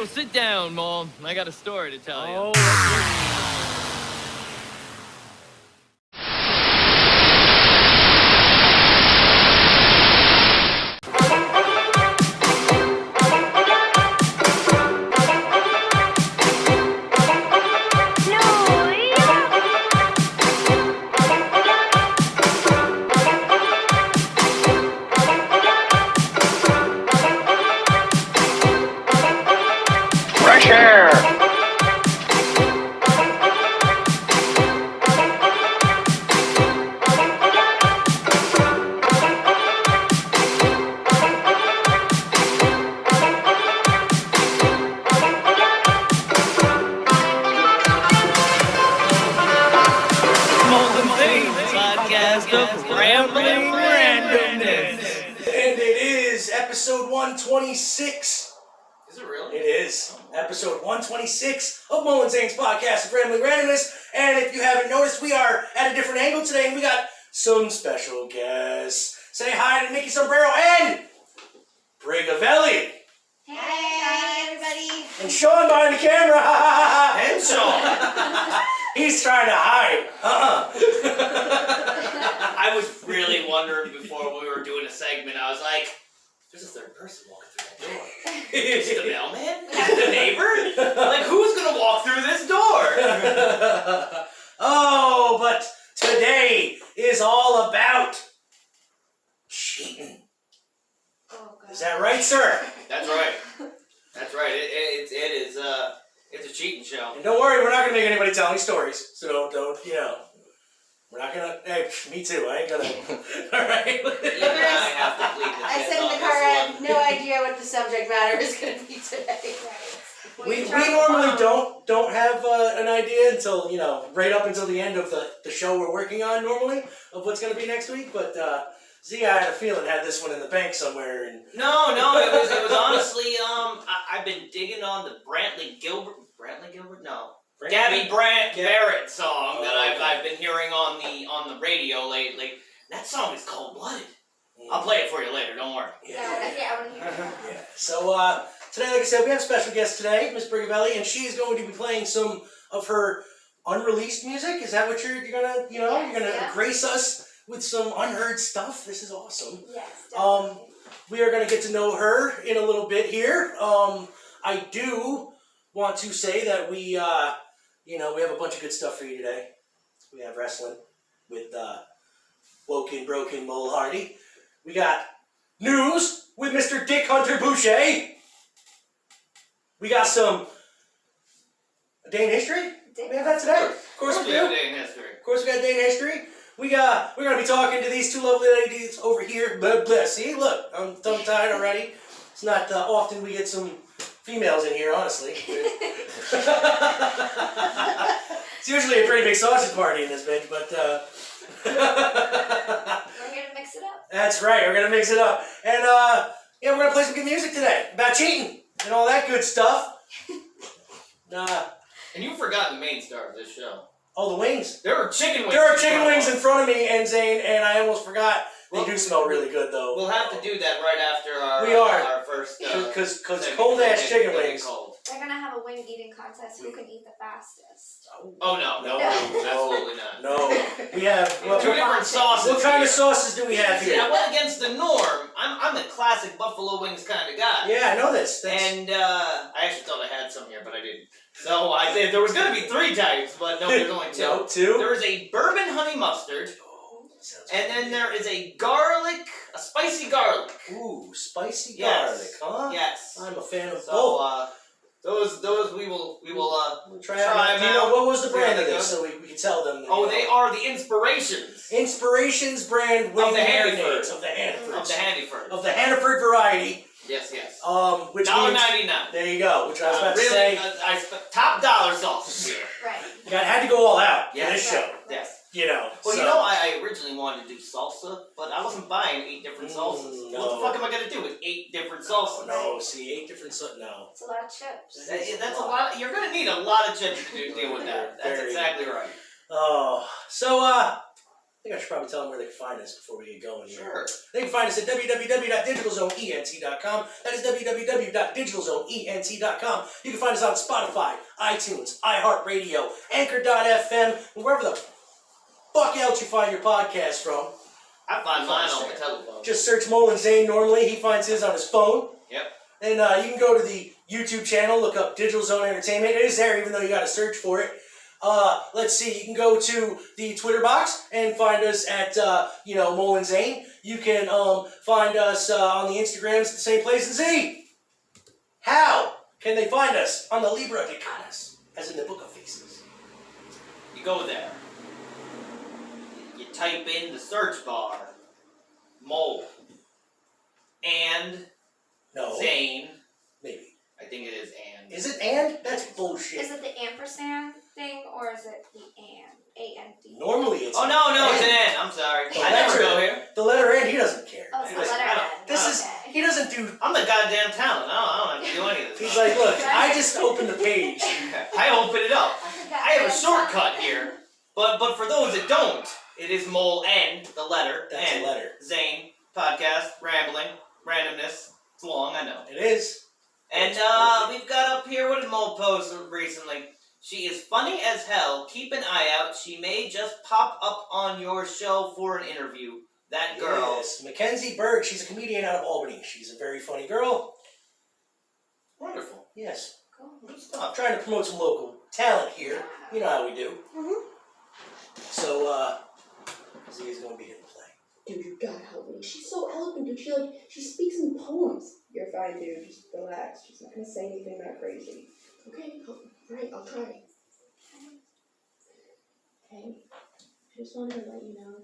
So sit down, Mom. I got a story to tell you. Oh, Fresh air! Molten Things podcast of rambling randomness. and it is episode 126. Is it really? It is episode 126 of Mullen Zane's podcast of Rambling Randomness. And if you haven't noticed, we are at a different angle today, and we got some special guests. Say hi to Nikki Sombrero and Brigavelli. Hey, everybody. And Sean behind the camera. And Sean. He's trying to hide. I was really wondering before we were doing a segment, I was like, there's a third person walking through that door. Is it the mailman? Is it the neighbor? Like, who's gonna walk through this door? Oh, but today is all about cheating. Oh, God. Is that right, sir? That's right. That's right. It's a cheating show. And don't worry, we're not gonna make anybody tell any stories. So don't, we're not gonna. Hey, me too. I ain't gonna. All right. Even I have to plead the I fifth said in on the this car, I one. have no idea what the subject matter is going to be today. We normally don't have an idea until right up until the end of the show we're working on normally of what's gonna be next week. But Z, I had a feeling had this one in the bank somewhere. And No, it was honestly, I've been digging on the Brantley Gilbert? No. Gabby Barrett song that I've been hearing on the radio lately. That song is cold blooded. I'll play it for you later. Don't worry. Yeah, I want to hear that. Yeah. So today, like I said, we have a special guest today, Miss Brigavelli, and she's going to be playing some of her unreleased music. Is that what you're gonna you're gonna Yeah. grace us with some unheard stuff? This is awesome. Yes, definitely. We are gonna get to know her in a little bit here. I do want to say that we we have a bunch of good stuff for you today. We have wrestling with Woken Broken Mole Hardy. We got news with Mr. Dick Hunter Boucher. We got some day in history. We have that today. Of course we We have do. a day in history. Of course we got day in history. We're gonna be talking to these two lovely ladies over here. Blah, blah. See, look, I'm tongue tied already. It's not often we get some females in here, honestly. It's usually a pretty big sausage party in this bitch, but We're here to mix it up. that's right. We're gonna mix it up, and we're gonna play some good music today about cheating and all that good stuff. And you forgot the main star of this show. Oh, the wings. There are chicken wings. There are chicken wings in front of me and Zane, and I almost forgot. They do smell really good, though. We'll have to do that right after our first. Because segment. cold ass chicken Getting wings. cold. They're going to have a wing eating contest. Who can eat the fastest? Oh no, No. absolutely not. No, we have. Two different sauces. What kind here. of sauces do we have See, I here? went against the norm. I'm the classic buffalo wings kind of guy. Yeah, I know this. And I actually thought I had some here, but I didn't. So I said there was going to be 3 types, but no, there's only 2. No, 2. There is a bourbon honey mustard, Sounds and good. then there is a spicy garlic. Ooh, spicy Yes. garlic, huh? Yes. I'm a fan of So both. those we will We'll try try out. Do them you know out. what was the brand of Really this, so we can tell them? Oh, they are the inspirations Inspirations brand wing Of the Hannaford. marinades of the Hannaford. of the Hannaford. Of the Hannaford variety. Yes. Which means $1.99. there you go. Which I was about to Really, say. I spent top dollar sauces here. Right. You had to go all out for Yes. this show. Yes. Well, Well, you know, I originally wanted to do salsa, but I wasn't buying 8 different salsas. no. What the fuck am I gonna do with 8 different salsas? No, see, 8 different no. It's a lot of chips. That's a lot. You're gonna need a lot of chips to deal with that. That's Very. exactly right. Oh, so think I should probably tell them where they can find us before we get going here. Sure. They can find us at www.digitalzoneent.com. That is www.digitalzoneent.com. You can find us on Spotify, iTunes, iHeartRadio, Anchor.fm, and wherever the fuck else you find your podcast from. I find mine on the telephone. Just search Molin Zane normally. He finds his on his phone. Yep. And you can go to the YouTube channel, look up Digital Zone Entertainment. It is there, even though you got to search for it. Let's see, you can go to the Twitter box and find us at, Molin Zane. You can find us on the Instagrams at the same place. And Z, how can they find us on the Libra de Caras, as in the Book of Faces? You go there. You type in the search bar, Mole, and No. Zane. Maybe. I think it is and. Is it and? That's bullshit. Is it the ampersand thing or is it the and? A-N-D? Normally it's Oh no, it's and. an N. I'm sorry. The I never letter- go here. The letter N, he doesn't care. Oh, it's the Listen, letter I N. don't- This is, Okay. he doesn't do, I'm the goddamn talent. I don't have to do any of this. he's like, look, I just opened the page. I open it up. I forgot I have a that shortcut song. here, but for those that don't, it is Mole N, the letter That's N. a letter. Zane, podcast, rambling, randomness. It's long, I know. It is. And we've got up here, what did Mole post recently? She is funny as hell. Keep an eye out. She may just pop up on your show for an interview. That girl. Yes, Mackenzie Berg. She's a comedian out of Albany. She's a very funny girl. Wonderful. Yes. Cool. Good I'm stuff. trying to promote some local talent here. You know how we do. Mhm. So, Z is going to be hitting play. Dude, you gotta help me. She's so eloquent, dude. She speaks in poems. You're fine, dude. Just relax. She's not gonna say anything that crazy. Okay, alright, I'll try. Hey, I just wanted to let you know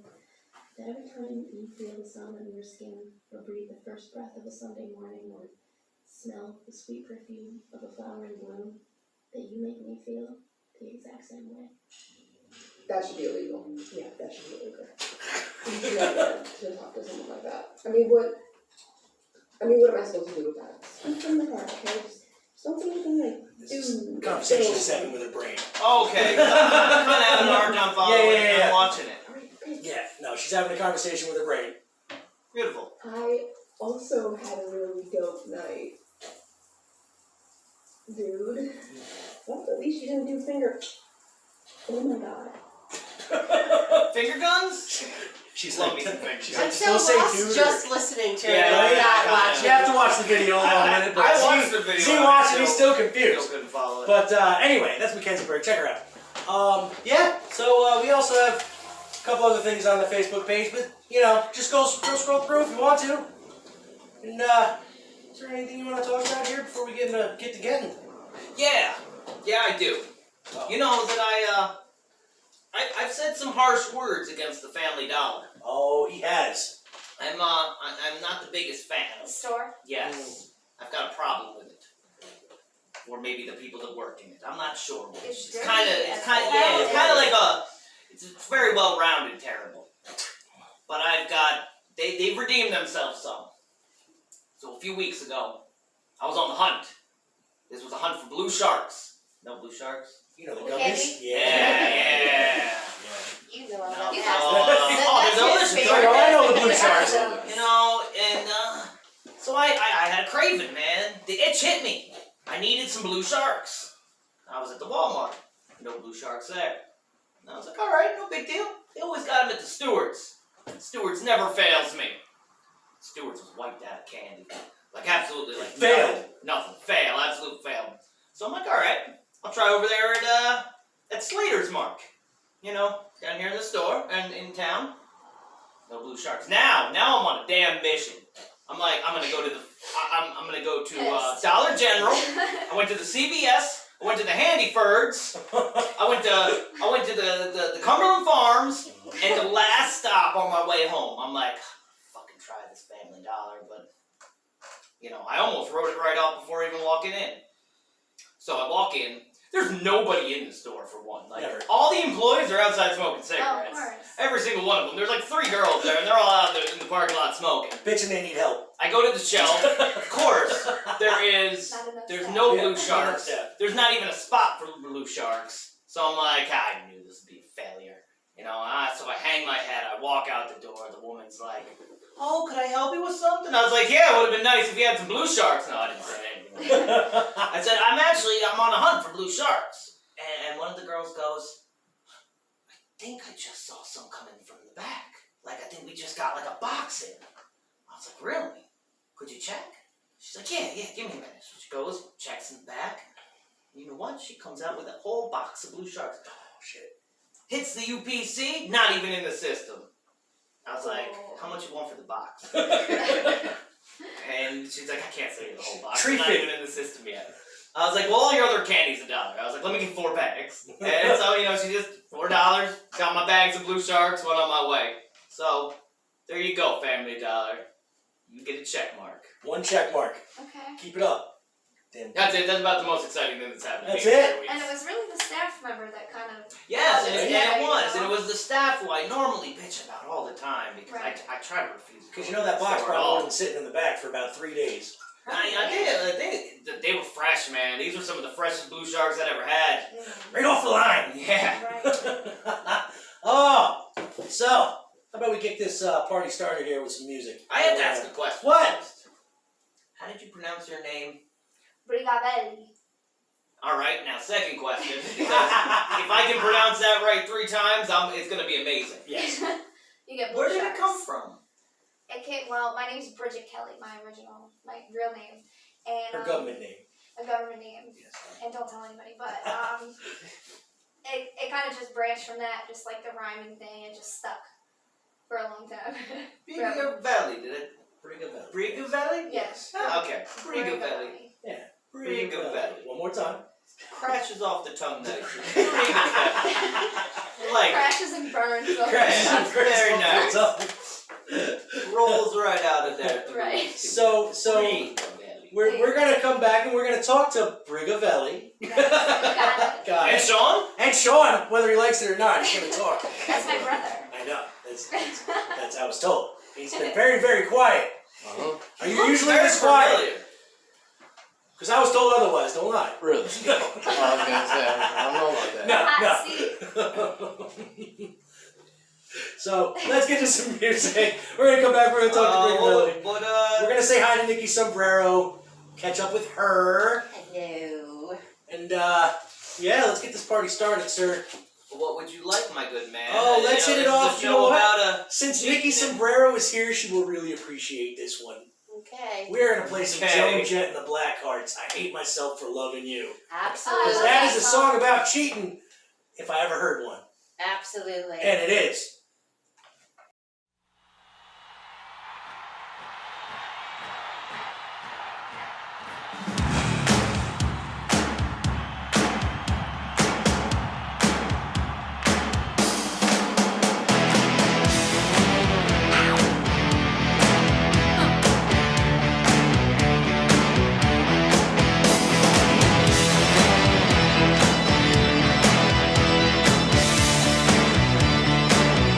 that every time you feel the sun on your skin, or breathe the first breath of a Sunday morning, or smell the sweet perfume of a flower in bloom, that you make me feel the exact same way. That should be illegal. Yeah, that should be illegal. You should never to talk to someone like that. I mean, what am I supposed to do with that? Speak from the heart, okay? Just don't say anything like, This is dude. conversation she's having with her brain. Okay, I'm kind of having a hard time following it and Yeah. watching it. Alright, great. Yeah, no, she's having a conversation with her brain. Beautiful. I also had a really dope night. Dude. Well, at least you didn't do finger. Oh my god. Finger guns? She's Love like, me some fingers. she's like, I'm so don't say lost dude. just listening to Yeah, it. right? Not Yeah. watching. You have to watch the video in a minute, but I Z- watched the video. Z and watched I it, he's still Still confused. couldn't follow it. But anyway, that's Mackenzie Berg. Check her out. So we also have a couple other things on the Facebook page, but just go scroll through if you want to. And is there anything you want to talk about here before we get to getting? Yeah, I do. You know that I've said some harsh words against the Family Dollar. Oh, he has. I'm not the biggest fan The of it. store? Yes, I've got a problem with it. Or maybe the people that work in it. I'm not sure which. It's It's kind of, dirty it's as kind of, hell. yeah, it's kind of like it's very well rounded, terrible. But I've got, they've redeemed themselves some. So a few weeks ago, I was on the hunt. This was a hunt for blue sharks. No blue sharks? You know the Blue gummies? candy? Yeah. You know No, that. no. That's they're his delicious. favorite. I know the blue He sharks. has those. You know, and so I had a craving, man. The itch hit me. I needed some blue sharks. I was at the Walmart. No blue sharks there. And I was like, all right, no big deal. They always got them at the Stewart's. Stewart's never fails me. Stewart's was wiped out of candy. Like, absolutely, like, Failed. Nothing. Fail. Absolute fail. So I'm like, all right, I'll try over there at Slater's Mark. You know, down here in the store and in town. No blue sharks. Now I'm on a damn mission. I'm like, I'm gonna go to I'm gonna go to Pissed. Dollar General. I went to the CVS. I went to the Handyfords. I went to the Cumberland Farms, and the last stop on my way home, I'm like, fucking try this Family Dollar, but I almost wrote it right off before even walking in. So I walk in. There's nobody in the store for one. Like Never. all the employees are outside smoking Oh, of cigarettes. course. Every single one of them. There's like 3 girls there, and they're all out there in the parking lot smoking. Bitching they need help. I go to the shelf. Of course, there's Not enough no stuff. blue Yeah, sharks. yeah. There's not even a spot for blue sharks. So I'm like, I knew this would be a failure. So I hang my head. I walk out the door. The woman's like, "Oh, could I help you with something?" I was like, "Yeah, it would have been nice if you had some blue sharks." No, I didn't say anything. I said, I'm on a hunt for blue sharks. And one of the girls goes, "I think I just saw some coming from the back. Like, I think we just got like a box in." I was like, "Really? Could you check?" She's like, yeah, give me a minute." So she goes, checks in the back. You know what? She comes out with a whole box of blue sharks. Oh, shit. Hits the UPC, not even in the system. I was like, "How much you want for the box?" And she's like, "I can't sell you the whole box. It's not even in the system yet." I was like, "Well, all your other candy's $1." I was like, "Let me get 4 bags." And so, she just, $4, got my bags of blue sharks, went on my way. So, there you go, Family Dollar. You get a check mark. 1 check mark. Okay. Keep it up. Damn. That's it. That's about the most exciting thing that's happened. That's to me in it? 4 weeks. And it was really the staff member that kind of. Yes, and Yeah, it was. you know. And it was the staff who I normally bitch about all the time because Right. I try to refuse. Because that box probably wasn't sitting in the back for about 3 days. I did. They were fresh, man. These were some of the freshest blue sharks I'd ever had. Right off the line. Yeah. Right. Oh, so how about we get this party started here with some music? I have to ask a question. What? First. How did you pronounce your name? Brigavelli. All right. Now, second question. Because if I can pronounce that right 3 times, it's gonna be amazing. Yes. You get blue Where did it sharks. come from? Well, my name's Bridget Kelly, my real name. And Her government name. a government name. Yes. And don't tell anybody, but it kind of just branched from that, just like the rhyming thing, it just stuck for a long time. Briga Valley. Did it? Brigavelli. Briga Valley? Yes. Ah, okay. Briga Valley. Yeah. Briga Valley. One more time. Crashes off the tongue nicely. Briga Valley. Like, Crashes and burns. Crash. very nice. Rolls right out of there. Right. So Briga Valley. we're gonna come back and we're gonna talk to Brigavelli. Got it. Got And it. Sean? And Sean, whether he likes it or not, he's gonna talk. That's my brother. I know. That's how I was told. He's been very, very quiet. Are you usually Very this quiet? familiar. Because I was told otherwise. Don't lie. Really? No. I was gonna say, I don't know about that. Hot seat. No. So let's get to some music. We're gonna come back. We're gonna talk to Brigavelli. We're gonna say hi to Nikki Sombrero. Catch up with her. Hello. And yeah, let's get this party started, sir. What would you like, my good man? Oh, let's hit it this is off. a You show know what? about Since Nikki Nikki Sombrero is here, she will really appreciate this one. Okay. We're gonna play some Okay. Joan Jett and the Blackhearts. I hate myself for loving you. Absolutely. Because that is a song about cheating, if I ever heard one. Absolutely. And it is. Thank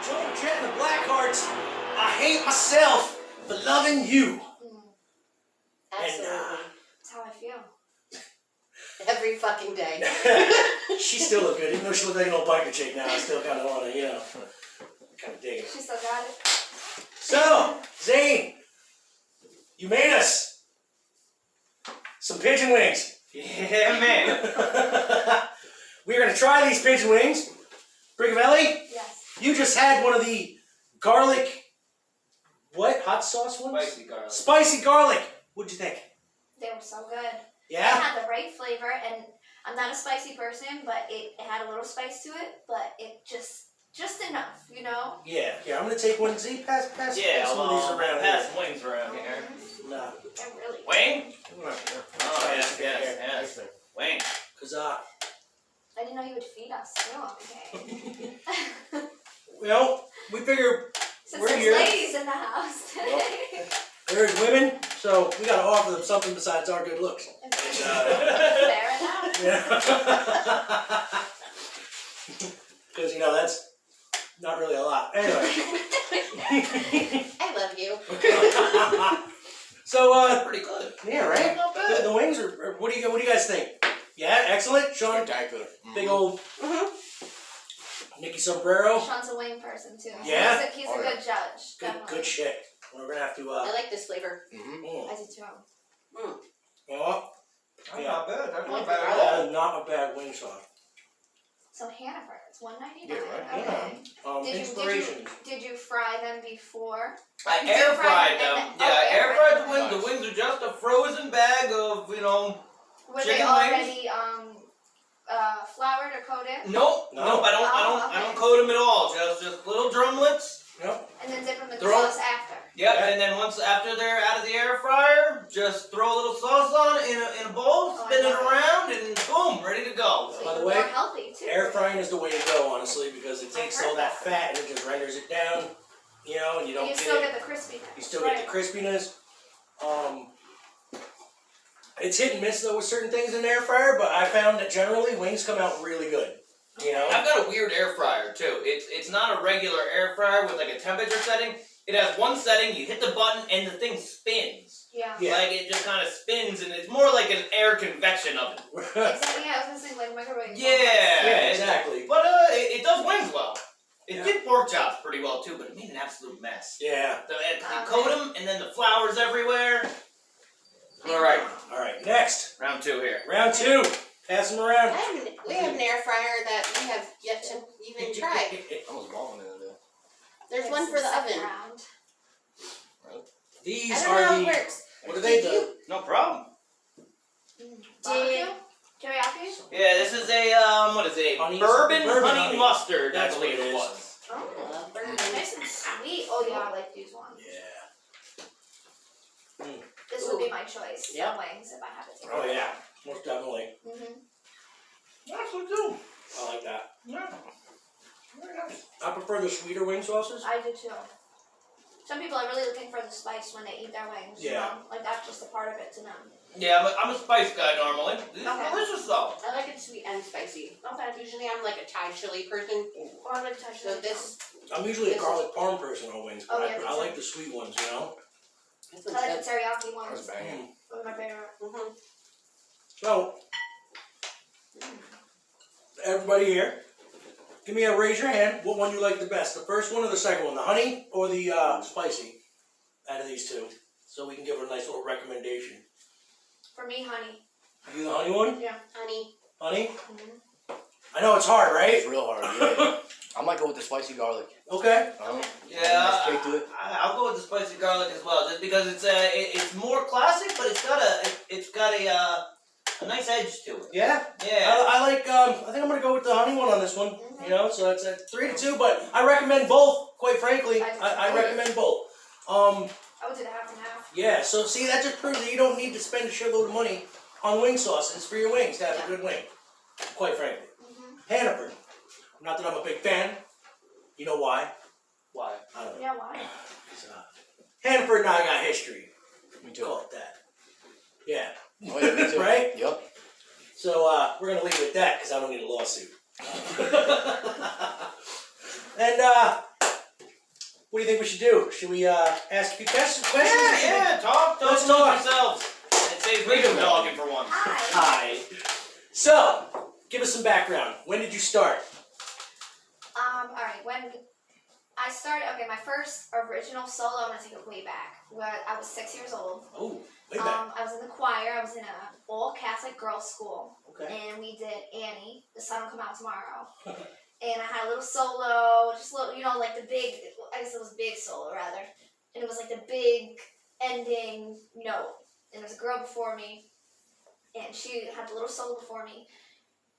Joan Jett and the Blackhearts. I hate myself for loving you. Absolutely. That's how I feel. Every fucking day. She still look good, even though she looked like an old biker chick now. I still kind of want to, kind of dig it. She still got it. So, Zane, you made us some pigeon wings. Yeah, man. We're gonna try these pigeon wings. Brigavelli, Yes. you just had one of the garlic, what? Hot sauce ones? Spicy garlic. Spicy garlic. What'd you think? They were so good. It Yeah? had the right flavor, and I'm not a spicy person, but it had a little spice to it, but it just enough, you know? Yeah. Here, I'm gonna take one. Z, pass Yeah, some of these around pass here. wings around here. Nah. They're really good. Wing? Oh, Nice. yes. Wing. Cause, I didn't know you would feed us too, okay? we figure Since We're there's here. ladies in the house today. there's women, so we gotta offer them something besides our good looks. Fair enough. Yeah. Because, that's not really a lot. Anyway. I love you. So, Pretty good. yeah, right? Not bad. The wings are, what do you guys think? Yeah, excellent. Sean, Spectacular. big old Nikki Sombrero. Sean's a wing person too. Yeah? He's a Oh, good judge. Good Definitely. shit. We're gonna have to, I like this flavor. mm. I do too. Oh, That's not bad. That's not not bad bad at at all. not a bad wing sauce. So Hannaford, it's $1.99. Yeah, right. Okay. Inspiration. Did you fry them before? I You deep air fried fried them them. and Yeah, then- I oh, air fried the them. wings. The wings are just a frozen bag of, Were they Chicken already floured or coated? Nope. No. Nope. I Oh, don't okay. coat them at all. Just little drumlets. Yep. And then dip them in the They're all- sauce after. Yep. Yeah. And then once after they're out of the air fryer, just throw a little sauce on it in a bowl, Oh, I spin it love it. around, and boom, ready to go. So By the you're way, more healthy too. Air frying is the way to go, honestly, because it takes I've heard all that that. fat and it just renders it down, and you And don't you get still it. get the crispiness. You still get the crispiness. It's hit and miss though with certain things in the air fryer, but I found that generally wings come out really good. I've got a weird air fryer too. It's not a regular air fryer with like a temperature setting. It has one setting, you hit the button and the thing spins. Yeah. Yeah. Like it just kind of spins and it's more like an air convection oven. Exactly. Yeah, I was gonna say like microwave. Yeah, exactly. But it does wings well. It Yeah. did pork chops pretty well too, but it made an absolute mess. Yeah. You coat them and then the flour's everywhere. Alright, next. Round 2 here. Round 2. Pass them around. We have an air fryer that we have yet to even try. I was balling in there. There's one for the oven. Round. These I don't know are how it the. works. What are they? Did you- No problem. Barbecue? Teriyaki? Yeah, this is a what is it? Honey- Bourbon bourbon honey honey. mustard. That's I believe what it it is. was. Oh, Bourbon. nice and sweet. Oh yeah, I like these ones. Yeah. This would be my choice. Yep. Of wings if I had to take Oh yeah. Most definitely. Mm-hmm. That's what too. I like that. Yeah. Very nice. I prefer the sweeter wing sauces. I do too. Some people are really looking for the spice when they eat their wings. You Yeah. know? Like that's just a part of it to them. Yeah, I'm a spice guy normally. These are Okay. delicious though. I like it sweet and spicy. Okay. Usually I'm like a Thai chili person. Or I like touch So this I'm usually a garlic parm person on wings, but Oh, yeah, I me like too. the sweet ones, this I one's like good. the teriyaki That was ones. banging. One of my favorite. Mm-hmm. So, everybody here, give me a raise your hand. What one you like the best? The first one or the second one? The honey or the spicy? Out of these two, so we can give her a nice little recommendation. For me, honey. You the honey one? Yeah. Honey. Honey? Mm-hmm. I know it's hard, right? It's real hard, yeah. I might go with the spicy garlic. Okay. Yeah, Straight to it. I'll go with the spicy garlic as well, just because it's more classic, but it's got a nice edge to it. Yeah. Yeah. I like. I think I'm gonna go with the honey one on this one. You know, so it's at 3-2, but I recommend both. Quite frankly, I recommend both. I would do the half and half. Yeah. So see, that just proves that you don't need to spend a shitload of money on wing sauces for your wings to have a good wing. Quite frankly, Hannaford. Not that I'm a big fan. You know why? Why? I don't know. Yeah, why? Hannaford and I got history. Me too. Call it that. Yeah. Oh yeah, me too. Right? Yep. So we're gonna leave it at that because I don't need a lawsuit. And What do you think we should do? Should we ask a few questions? Yeah, talk Let's amongst talk. yourselves. It saves me from talking for once. Hi. Hi. So, give us some background. When did you start? Alright, when I started, okay, my first original solo, I'm gonna take it way back. When I was 6 years old. Oh, way back. I was in the choir, I was in a all Catholic girls' school. Okay. And we did Annie, The Sun Will Come Out Tomorrow. And I had a little solo, just a little, you know, like the big, I guess it was big solo rather. And it was like the big ending note. And there was a girl before me, and she had the little solo before me.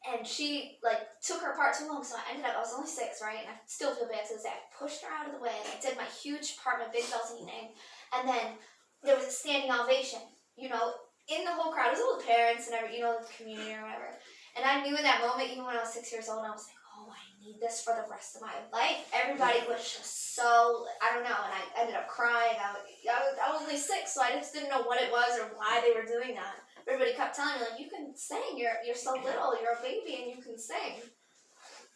And she, like, took her part too long, so I was only 6, right? And I still feel bad to this day. I pushed her out of the way, and I did my huge part, my big bell singing. And then there was a standing ovation, you know, in the whole crowd. It was all the parents and every, you know, the community or whatever. And I knew in that moment, even when I was 6 years old, I was like, oh, I need this for the rest of my life. Everybody was just so, I don't know, and I ended up crying. I was only 6, so I just didn't know what it was or why they were doing that. Everybody kept telling me, like, you can sing, you're so little, you're a baby and you can sing.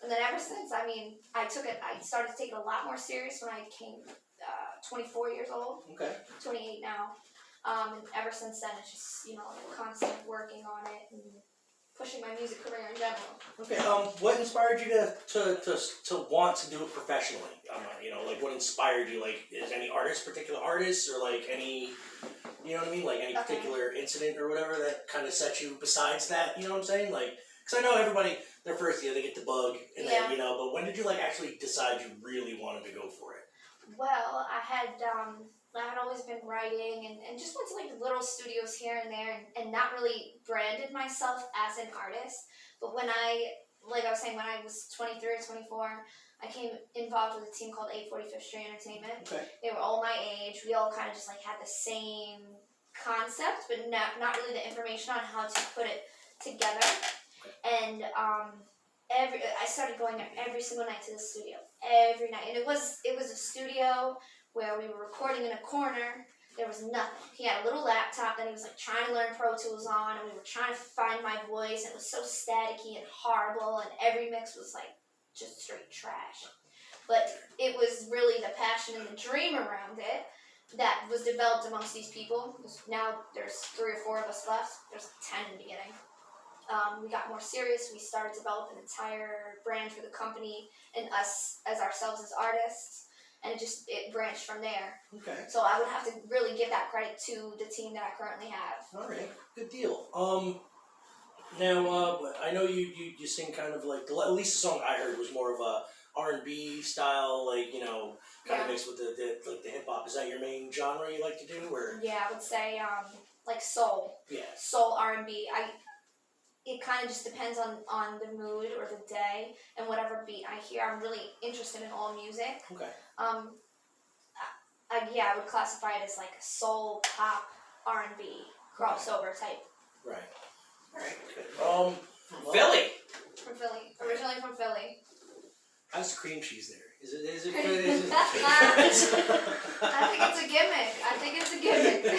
And then ever since, I mean, I started to take it a lot more serious when I became 24 years old, Okay. 28 now. And ever since then, it's just, you know, constant working on it and pushing my music career in general. Okay. What inspired you to want to do it professionally? You know, like what inspired you? Like, is any particular artists, or like any, you know what I mean? Like any particular incident or whatever that kind of set you besides that? You know what I'm saying? Like, because I know everybody, their first year they get the bug, and then you know. But when did you like actually decide you really wanted to go for it? Well, I had always been writing and just went to like little studios here and there and not really branded myself as an artist. But when like I was saying, when I was 23 or 24, I came involved with a team called 845th Street Entertainment. Okay. They were all my age. We all kind of just like had the same concept, but not really the information on how to put it together. And I started going there every single night to the studio, every night, and it was a studio where we were recording in a corner. There was nothing. He had a little laptop that he was like trying to learn Pro Tools on, and we were trying to find my voice, and it was so staticky and horrible, and every mix was like just straight trash. But it was really the passion and the dream around it that was developed amongst these people. Now there's 3 or 4 of us left. There's 10 in the beginning. We got more serious. We started to develop an entire brand for the company and us as ourselves as artists. And it branched from there. Okay. So I would have to really give that credit to the team that I currently have. All right. Good deal. Now I know you sing kind of like, at least the song I heard was more of a R&B style, like, you know, kind of mixed with the hip hop. Is that your main genre you like to do, or? Yeah, I would say like soul. Yeah. Soul R&B. It kind of just depends on the mood or the day and whatever beat I hear. I'm really interested in all music. Okay. I would classify it as like a soul, pop, R&B crossover type. Right. All right. Good. From Philly. From Philly, originally from Philly. How's the cream cheese there? Is it good? I think it's a gimmick.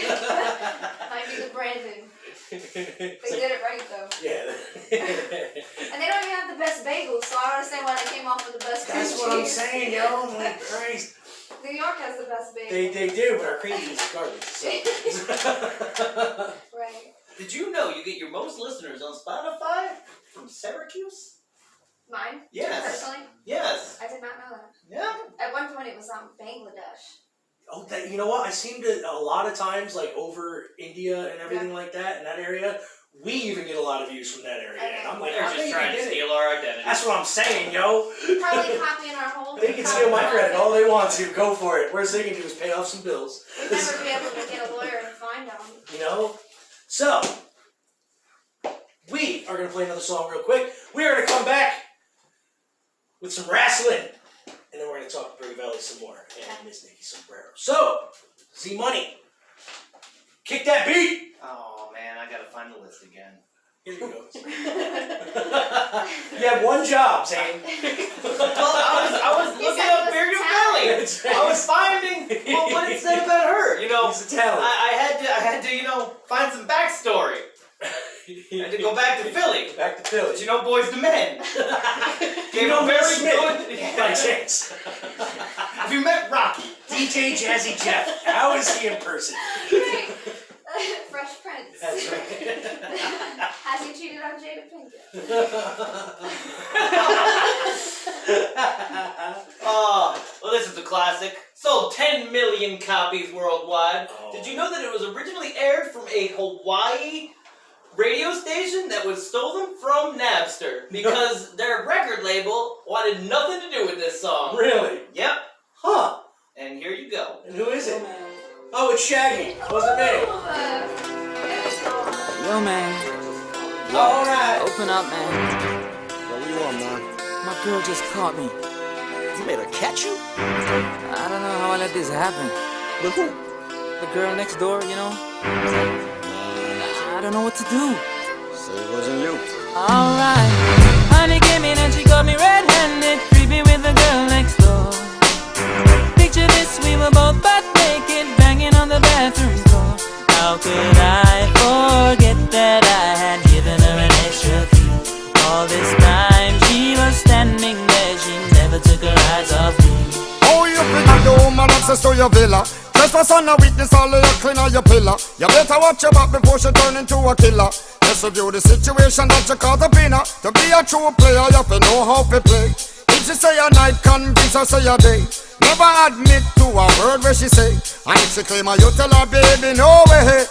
Might be the branding. They did it right though. Yeah. And they don't even have the best bagels, so I don't understand why they came off with the best cream cheese. That's what I'm saying, yo. My Christ. New York has the best bagels. They do, but our cream cheese is garbage. So. Right. Did you know you get your most listeners on Spotify from Syracuse? Mine? Yes. Personally? Yes. I did not know that. Yeah. At one point it was Bangladesh. Oh, you know what? I seem to, a lot of times, like over India and everything like that, in that area, we even get a lot of views from that area. Okay. And I'm like, They're how just they trying to even get it? steal our identity. That's what I'm saying, yo. Probably copying our whole They can steal my credit all they want to. Go for it. Worst they can do is pay off some bills. We'd never be able to get a lawyer and find them. You know? So, we are going to play another song real quick. We are going to come back with some wrestling. And then we're going to talk to Brady Valley some more. And Miss Nikki Sombrero. So, Z-Money, kick that beat! Oh man, I gotta find the list again. Here you go. You have one job, Zane. Well, I was looking up Miriam Valley. I was finding what it said about her. You know, He's a talent. I had to, you know, find some backstory. I had to go back to Philly. Back to But Philly. you know, Boys to Men. You know very Will Smith, good. by chance. Have you met Rocky? DJ Jazzy Jeff. How is he in person? Great. Fresh Prince. That's right. Has he cheated on Jada Pinkett? Oh, well, this is a classic. Sold 10 million copies worldwide. Oh. Did you know that it was originally aired from a Hawaii radio station that was stolen from Napster because their record label wanted nothing to do with this song? Really? Yep. Huh. And here you go. And who is it? Oh, it's Shaggy. Wasn't me. Yo, man. All right. Open up, man. What do you want, man? My girl just caught me. You made her catch you? I don't know how I let this happen. With who? The girl next door, you know? I don't know what to do. Say it wasn't you. Alright. Honey came in and she got me red-handed, creepy with the girl next door. Picture this, we were both butt naked, banging on the bathroom floor. How could I forget that I had given her an extra key? All this time she was standing there, she never took her eyes off me. Oh, you figure the woman access to your villa. Trespass on a witness, all of your clean on your pillar. You better watch your back before she turn into a killer. Just review the situation that you caught up in her. To be a true player, you have to know how to play. If she say a night, convince her say a day. Never admit to a word where she say. And if she claim her, you tell her, baby, no way.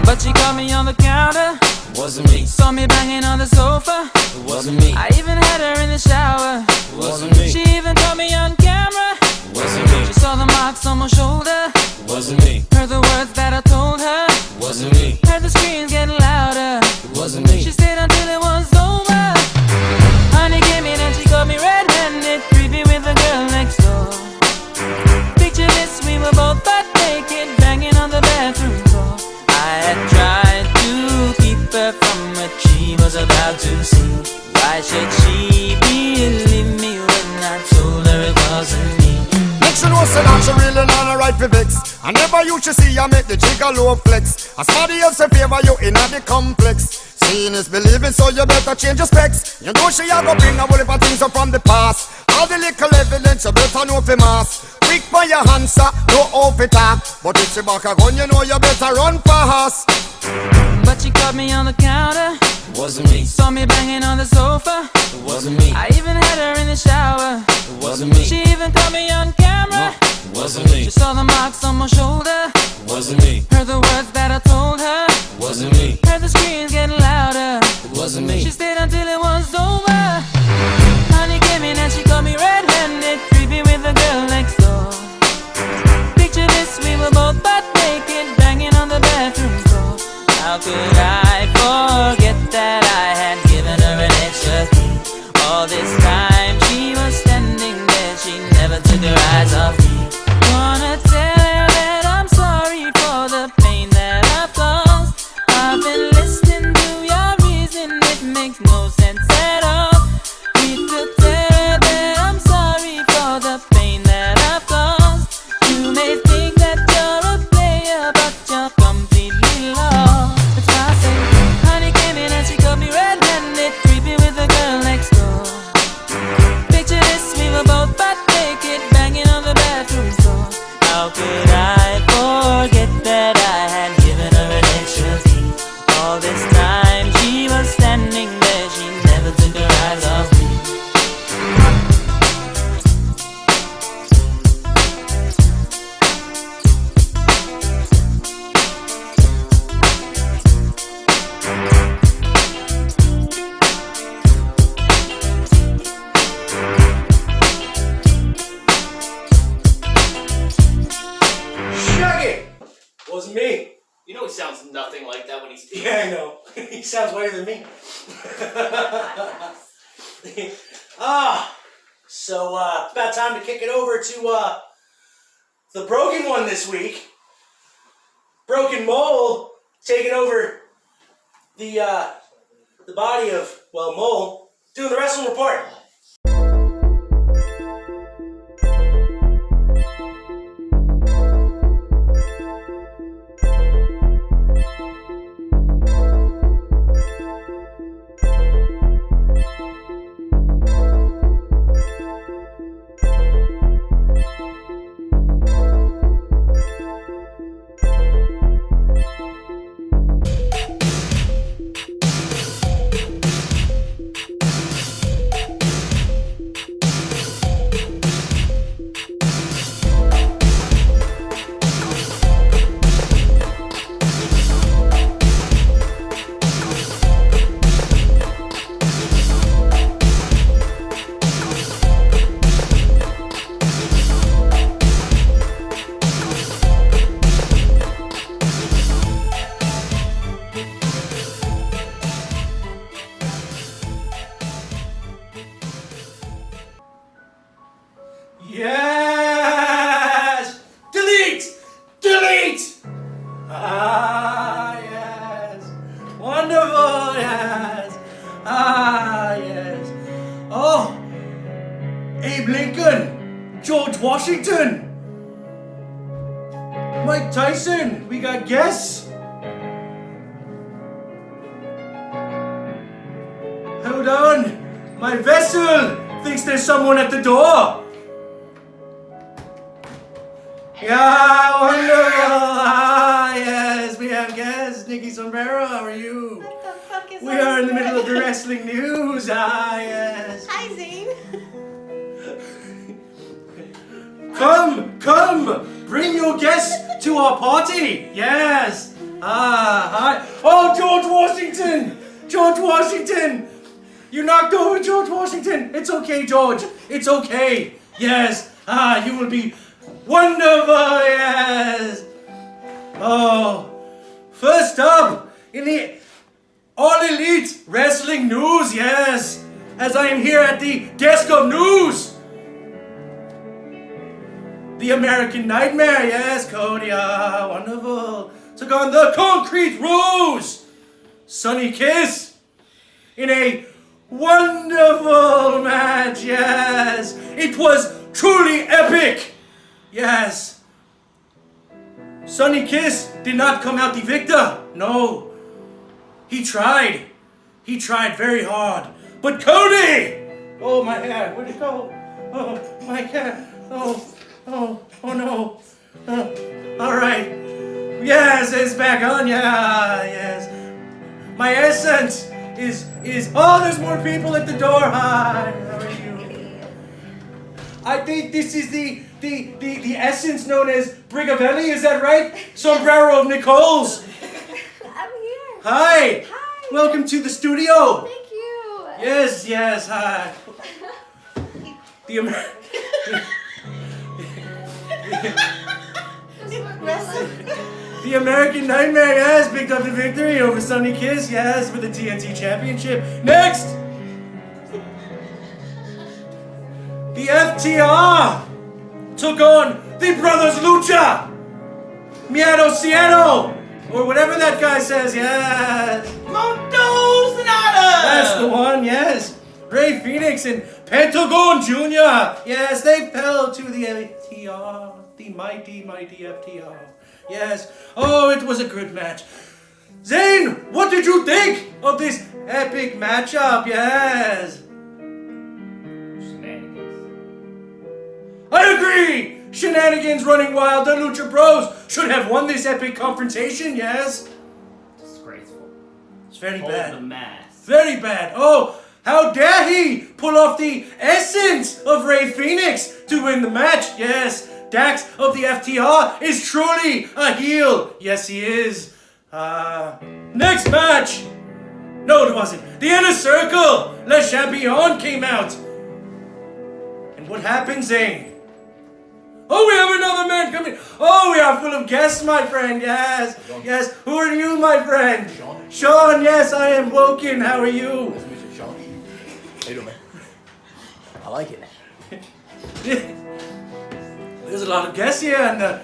But she caught me on the counter. Wasn't me. Saw me banging on the sofa. It wasn't me. I even had her in the shower. It wasn't me. She even caught me on camera. It wasn't me. She saw the marks on my shoulder. It wasn't me. Heard the words that I told her. It wasn't me. Heard the screams getting louder. It wasn't me. She stayed until it was over. Honey came in and she got me red-handed, creepy with the girl next door. Picture this, we were both butt naked, banging on the bathroom floor. I had tried to keep her from what she was about to see. Why should she believe me when I told her it wasn't me? Make she know say that she really not a right for vex. I never used to see her make the jigger low flex. As somebody else in favor you in the complex. Seeing is believing, so you better change your specs. You know she a go bring a whole heap of things up from the past. All the little evidence you better know for mass. Quick for your answer, no off it talk. But if she back a gun, you know you better run fast. But she caught me on the counter. It wasn't me. Saw me banging on the sofa. It wasn't me. I even had her in the shower. It wasn't me. She even caught me on camera. It wasn't me. She saw the marks on my shoulder. It wasn't me. Heard the words that I told her. It wasn't me. Heard the screams getting louder. It wasn't me. She stayed until it was over. Honey came in and she caught me red-handed, creepy with the girl next door. Picture this, we were both butt naked, banging on the bathroom floor. How could I forget that I had given her an extra key? All this time she was standing there, she never took her eyes off me. Wanna tell her that I'm sorry for the pain that I've caused. I've been listening to your reason, it makes no sense at all. Need to tell her that I'm sorry for the pain that I've caused. You may think that you're a player, but you're completely lost. That's why I say, honey came in and she got me red-handed, creepy with the girl next door. Picture this, we were both butt naked, banging on the bathroom floor. How could I forget that I had given her an extra key? All this time she was standing there, she never took her eyes off me. Shaggy! Wasn't me. You know he sounds nothing like that when he speaks. Yeah, I know. He sounds whiter than me. So it's about time to kick it over to the broken one this week. Broken Mole taking over the body of, well, Mole, doing the wrestling report. George Washington. Mike Tyson. We got guests. Hold on. My vessel thinks there's someone at the door. Yeah, wonderful. Ah, yes, we have guests. Nikki Sombrero, how are you? What the fuck is We are in the middle of the wrestling news. Ah, yes. Hi, Zane. Come, bring your guests to our party. Yes. Ah, hi. Oh, George Washington. You knocked over George Washington. It's okay, George. It's okay. Yes. Ah, you will be wonderful. Yes. Oh, first up in the All Elite Wrestling News. Yes. As I am here at the desk of news. The American Nightmare, yes, Cody, wonderful. Took on the Concrete Rose, Sonny Kiss, in a wonderful match, yes. It was truly epic, yes. Sonny Kiss did not come out the victor, no. He tried very hard. But Cody! Oh, my hair, where'd it go? Oh, my hair, oh no. Alright. Yes, it's back on. Yeah, yes. My essence is oh, there's more people at the door. Hi, how are you? I think this is the essence known as Brigavelli, is that right? Sombrero of Nicole's. I'm here. Hi. Hi. Welcome to the studio. Thank you. Yes, hi. The American Nightmare, yes, picked up the victory over Sonny Kiss, yes, for the TNT Championship. Next! The FTR took on the Brothers Lucha! Miedo Cielo! Or whatever that guy says, yes! Mondo Sonata! That's the one, yes! Ray Phoenix and Pentagon Jr. Yes, they fell to the FTR. The mighty FTR. Yes. Oh, it was a good match. Zane, what did you think of this epic matchup? Yes. Shenanigans. I agree! Shenanigans running wild. The Lucha Bros should have won this epic confrontation, yes? Disgraceful. It's very Hold bad. the mask. Very bad. Oh, how dare he pull off the essence of Ray Phoenix to win the match? Yes, Dax of the FTR is truly a heel. Yes, he is. Next match. No, it wasn't. The Inner Circle. Le Champion came out. And what happened, Zane? Oh, we have another man coming. Oh, we are full of guests, my friend. Yes. Yes. Who are you, my friend? Sean, yes, I am Woken. How are you? Nice to meet you, Sean. How you doing, man? I like it. There's a lot of guests here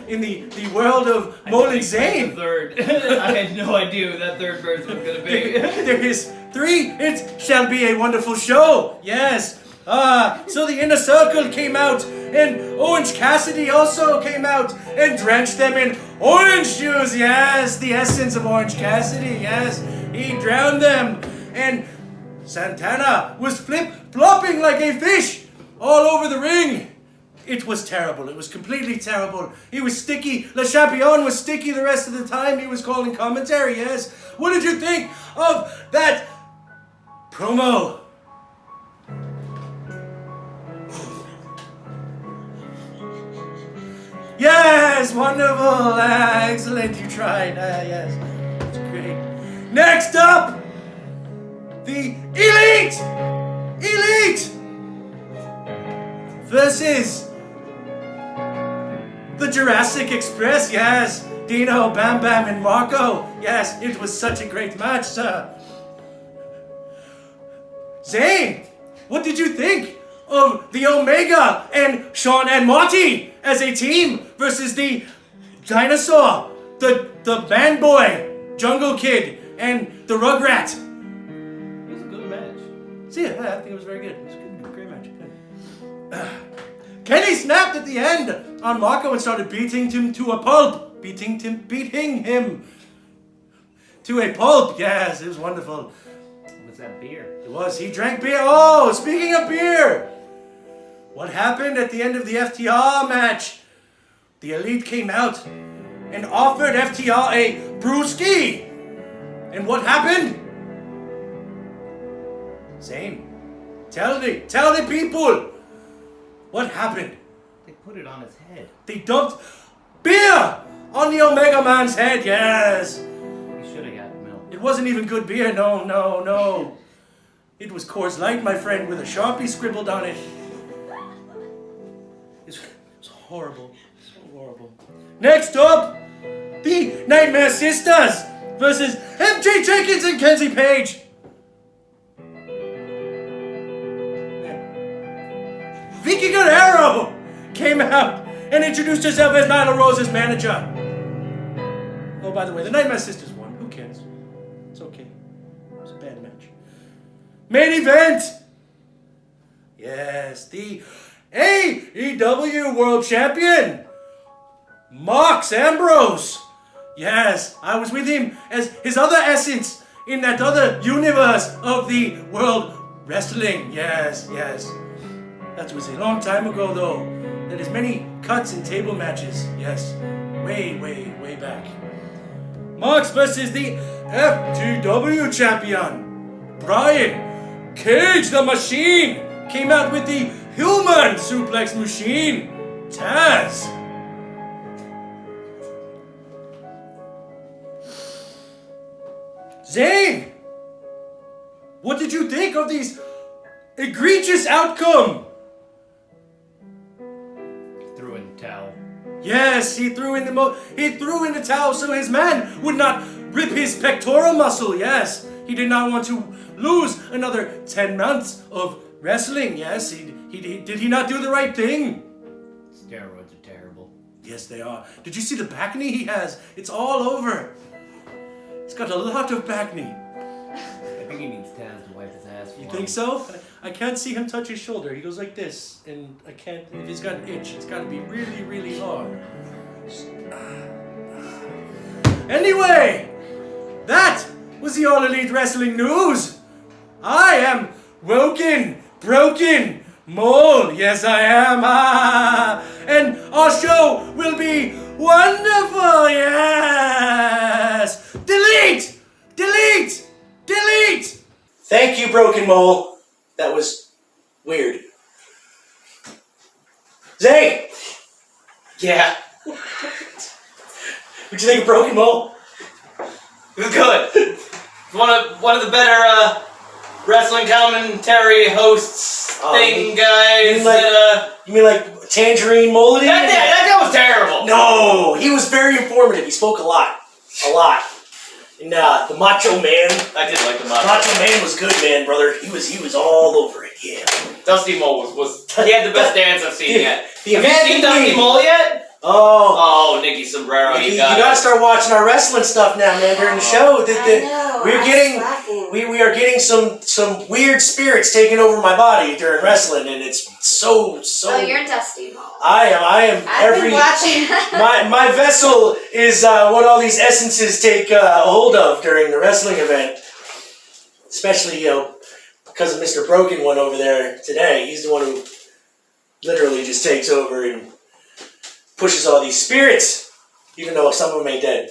in the world of Molin Zane. Third. I had no idea who that third person was gonna be. There is 3. It shall be a wonderful show. Yes. So the Inner Circle came out, and Orange Cassidy also came out and drenched them in orange juice. Yes, the essence of Orange Cassidy. Yes, he drowned them, and Santana was flip-flopping like a fish all over the ring. It was terrible. It was completely terrible. He was sticky. Le Champion was sticky the rest of the time. He was calling commentary, yes. What did you think of that promo? Yes, wonderful. Excellent. You tried. Yes. It's great. Next up, the Elite versus the Jurassic Express, yes. Dino, Bam Bam, and Marco. Yes, it was such a great match, sir. Zane, what did you think of the Omega and Sean and Marty as a team versus the Dinosaur, the Man Boy, Jungle Kid, and the Rugrat? It was a good match. See, I think it was very good. It was a great match. Good. Kenny snapped at the end on Marco and started beating him to a pulp. Beating him to a pulp. Yes, it was wonderful. What's that beer? It was. He drank beer. Oh, speaking of beer. What happened at the end of the FTR match? The Elite came out and offered FTR a brewski. And what happened? Zane, tell the people what happened. They put it on his head. They dumped beer on the Omega Man's head, yes. He should have got milk. It wasn't even good beer, no. It was Coors Light, my friend, with a Sharpie scribbled on it. It's horrible. So horrible. Next up, the Nightmare Sisters versus MJ Jenkins and Kenzie Page. Vicky Guerrero came out and introduced herself as Nyla Rose's manager. Oh, by the way, the Nightmare Sisters won. Who cares? It's okay. It was a bad match. Main event! Yes, the AEW World Champion, Mark Ambrose. Yes, I was with him as his other essence in that other universe of the World Wrestling. Yes. That was a long time ago, though. That is many cuts and table matches. Yes, way back. Marks versus the FTW champion, Brian Cage the Machine, came out with the Human Suplex Machine, Taz. Zane, what did you think of these egregious outcome? Threw in the towel. Yes, he threw in the towel so his man would not rip his pectoral muscle. Yes, he did not want to lose another 10 months of wrestling. Yes, did he not do the right thing? Steroids are terrible. Yes, they are. Did you see the back knee he has? It's all over. He's got a lot of back knee. I think he needs Taz to wipe his ass for You him. think so? I can't see him touch his shoulder. He goes like this, and I can't. If he's got an itch, it's got to be really hard. Anyway, that was the All Elite Wrestling news. I am broken mole. Yes, I am. And our show will be wonderful. Yes. Delete. Thank you, Broken Mole. That was weird. Zay! Yeah. What'd you think of Broken Mole? It was good. One of the better wrestling commentary hosts guys. You mean like Tangerine Molody? That guy was terrible. No, he was very informative. He spoke a lot. And the Macho Man. I did like the Macho Man was good, man, brother. He was all over it. Yeah. Dusty Mole was he had the best dance I've seen yet. Have you American seen Dusty Dream. Mole yet? Oh, Nicky Sombrero, you gotta start watching our wrestling stuff now, man. During the show, we are getting some weird spirits taking over my body during wrestling, and it's so. Oh, you're Dusty Mole. I am. I've been watching. my vessel is what all these essences take hold of during the wrestling event. Especially, because of Mr. Broken One over there today. He's the one who literally just takes over and pushes all these spirits, even though some of them ain't dead.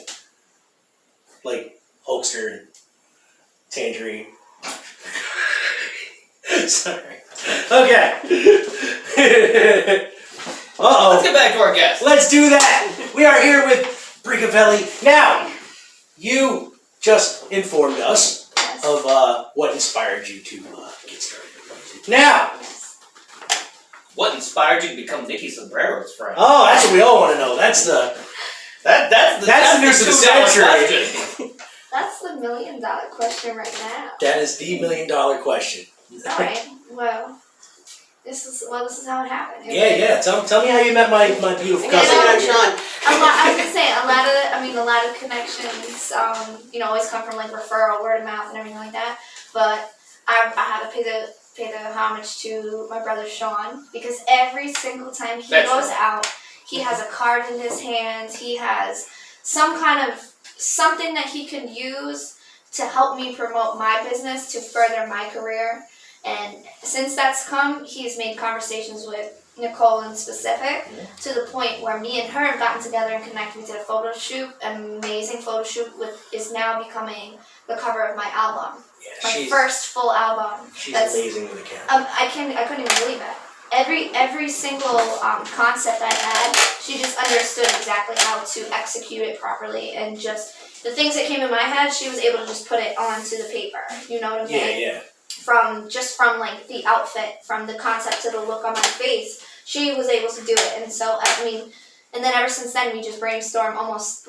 Like Hulkster and Tangerine. Sorry. Okay. Uh-oh. Let's get back to our guest. Let's do that. We are here with Bricavelli. Now, you just informed us of what inspired you to get started. Now, what inspired you to become Nicky Sombrero's friend? Oh, that's what we all want to know. That's the news of the century. That's the $1 million question right now. That is the $1 million question. Alright, well, this is how it happened. Yeah. Tell me how you met my beautiful cousin. I was gonna say a lot of connections. Always come from like referral, word of mouth, and everything like that. But I had to pay pay the homage to my brother Sean, because every single time he That's goes right. out, he has a card in his hand. He has some kind of something that he can use to help me promote my business, to further my career. And since that's come, he's made conversations with Nicole in specific, to the point where me and her have gotten together and connected. We did a photo shoot, an amazing photo shoot, is now becoming the cover of my album. Yeah, My first full album. She's That's amazing with the camera. I couldn't even believe it. Every single concept I had, she just understood exactly how to execute it properly, and just the things that came in my head, she was able to just put it onto the paper. You know what I'm saying? Yeah. From like the outfit, from the concept to the look on my face, she was able to do it. And so I mean, and then ever since then we just brainstorm almost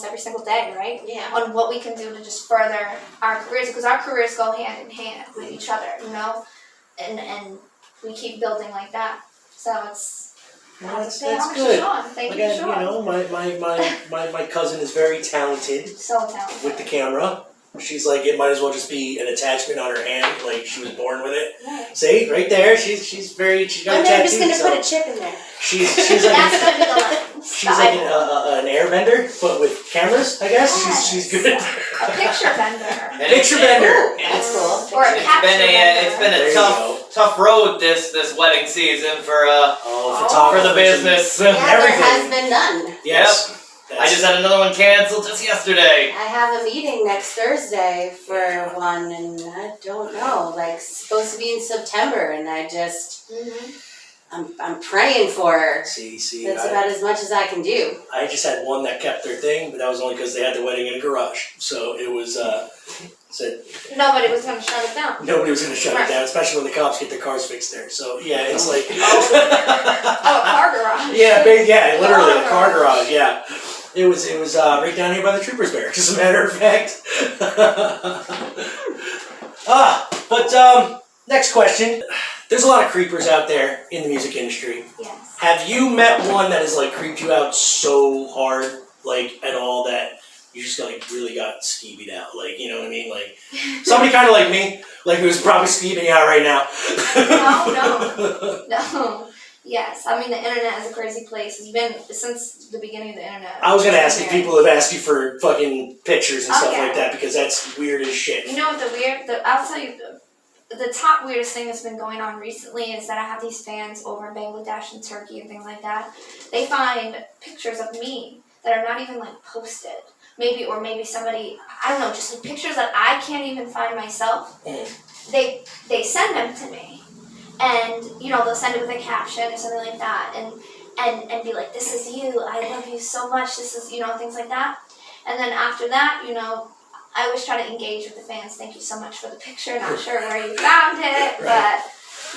every single day, right? Yeah. On what we can do to just further our careers, because our careers go hand in hand with each other, you know, and we keep building like that. So it's. Well, that's homage to good. Sean. Thank you, Again, Sean. you know, my cousin is very talented So talented. with the camera. She's like, it might as well just be an attachment on her hand, like she was born with it. Right. See, right there, she's got a One day tattoo. I'm just gonna so put a chip in there. she's That's like gonna be the lens. she's like an airbender, but with cameras, I guess. Yes. She's good at A picture bender. And picture bender. That's cool. Or a It's capture been bender. There a you tough road this wedding season for Oh, for the photographers and business. Yeah, there everything. has been none. Yes. I just had another one canceled just yesterday. I have a meeting next Thursday for one, and I don't know. Like, it's supposed to be in September, and I just, I'm praying for her. See. That's about as much as I can do. I just had one that kept their thing, but that was only because they had the wedding in a garage. So it was said Nobody was gonna shut it down. nobody was going to shut Right. it down, especially when the cops get their cars fixed there. So yeah, it's like Oh, a car garage. yeah, literally a car garage. Yeah, it was right down here by the troopers barracks, as a matter of fact. But next question. There's a lot of creepers out there in the music industry. Yes. Have you met one that has like creeped you out so hard, like at all, that you just really got skeevied out? Like, you know what I mean? Like somebody kind of like me, like who's probably skeeving you out right now. No. Yes. I mean, the internet is a crazy place. It's been since the beginning of the internet. I was gonna ask if people have asked you for fucking pictures and stuff Okay. like that, because that's weird as shit. You know what I'll tell you, the top weirdest thing that's been going on recently is that I have these fans over in Bangladesh and Turkey and things like that. They find pictures of me that are not even like posted. Maybe somebody, I don't know, just like pictures that I can't even find myself. They send them to me. And, you know, they'll send it with a caption or something like that, and be like, this is you, I love you so much, this is, you know, things like that. And then after that, you know, I always try to engage with the fans. Thank you so much for the picture. Not sure where you found it, but,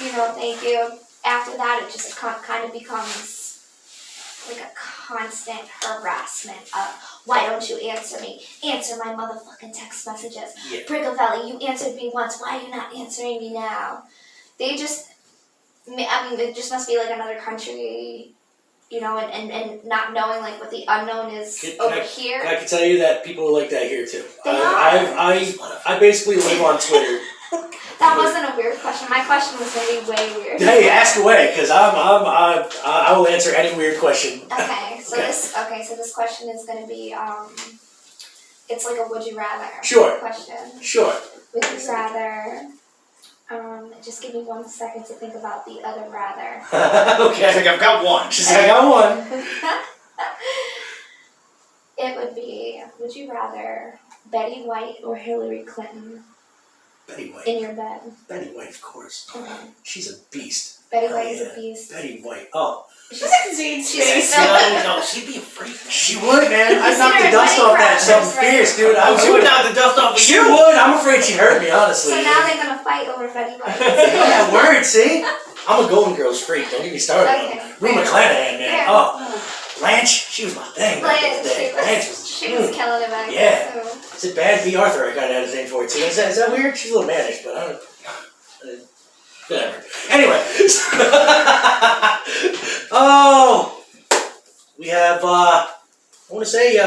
you know, thank you. After that, it just kind of becomes like a constant harassment of, why don't you answer me? Answer my motherfucking text messages. Yeah. Brigavelli, you answered me once. Why are you not answering me now? They just, I mean, it just must be like another country, you know, and not knowing like what the unknown is over here. I can tell you that people are like that here too. They I basically live on Twitter. That wasn't a weird question. My question was gonna be way weird. Hey, ask away, because I will answer any weird question. Okay, so this question is gonna be it's like a would you rather Sure. question. Sure. Would you rather just give me 1 second to think about the other rather. Okay. I think I've got one. She said, I got one. It would be, would you rather Betty White or Hillary Clinton Betty White. in your bed? Betty White, of course. She's a beast. Betty Hell White is yeah. a beast. Betty White. Oh. She's No, she'd be a freak. She would, man. I'd seen knock her the in dust wedding off that crashers, something right? fierce, dude. I She would knock the dust off of She you. would. I'm afraid she'd hurt me, honestly. So now they're gonna fight over Betty White. Yeah, word, see? I'm a Golden Girls freak. Don't get me started on Okay. Rue McClanahan, man. Fair. Oh, Blanche, she was my thing back in the day. Blanche was She was killing it back Yeah. then too. Is it bad? B. Arthur, I kind of had a thing for it too. Is that weird? She's a little mannish, but I don't. Whatever. Anyway. Oh, we have. I want to say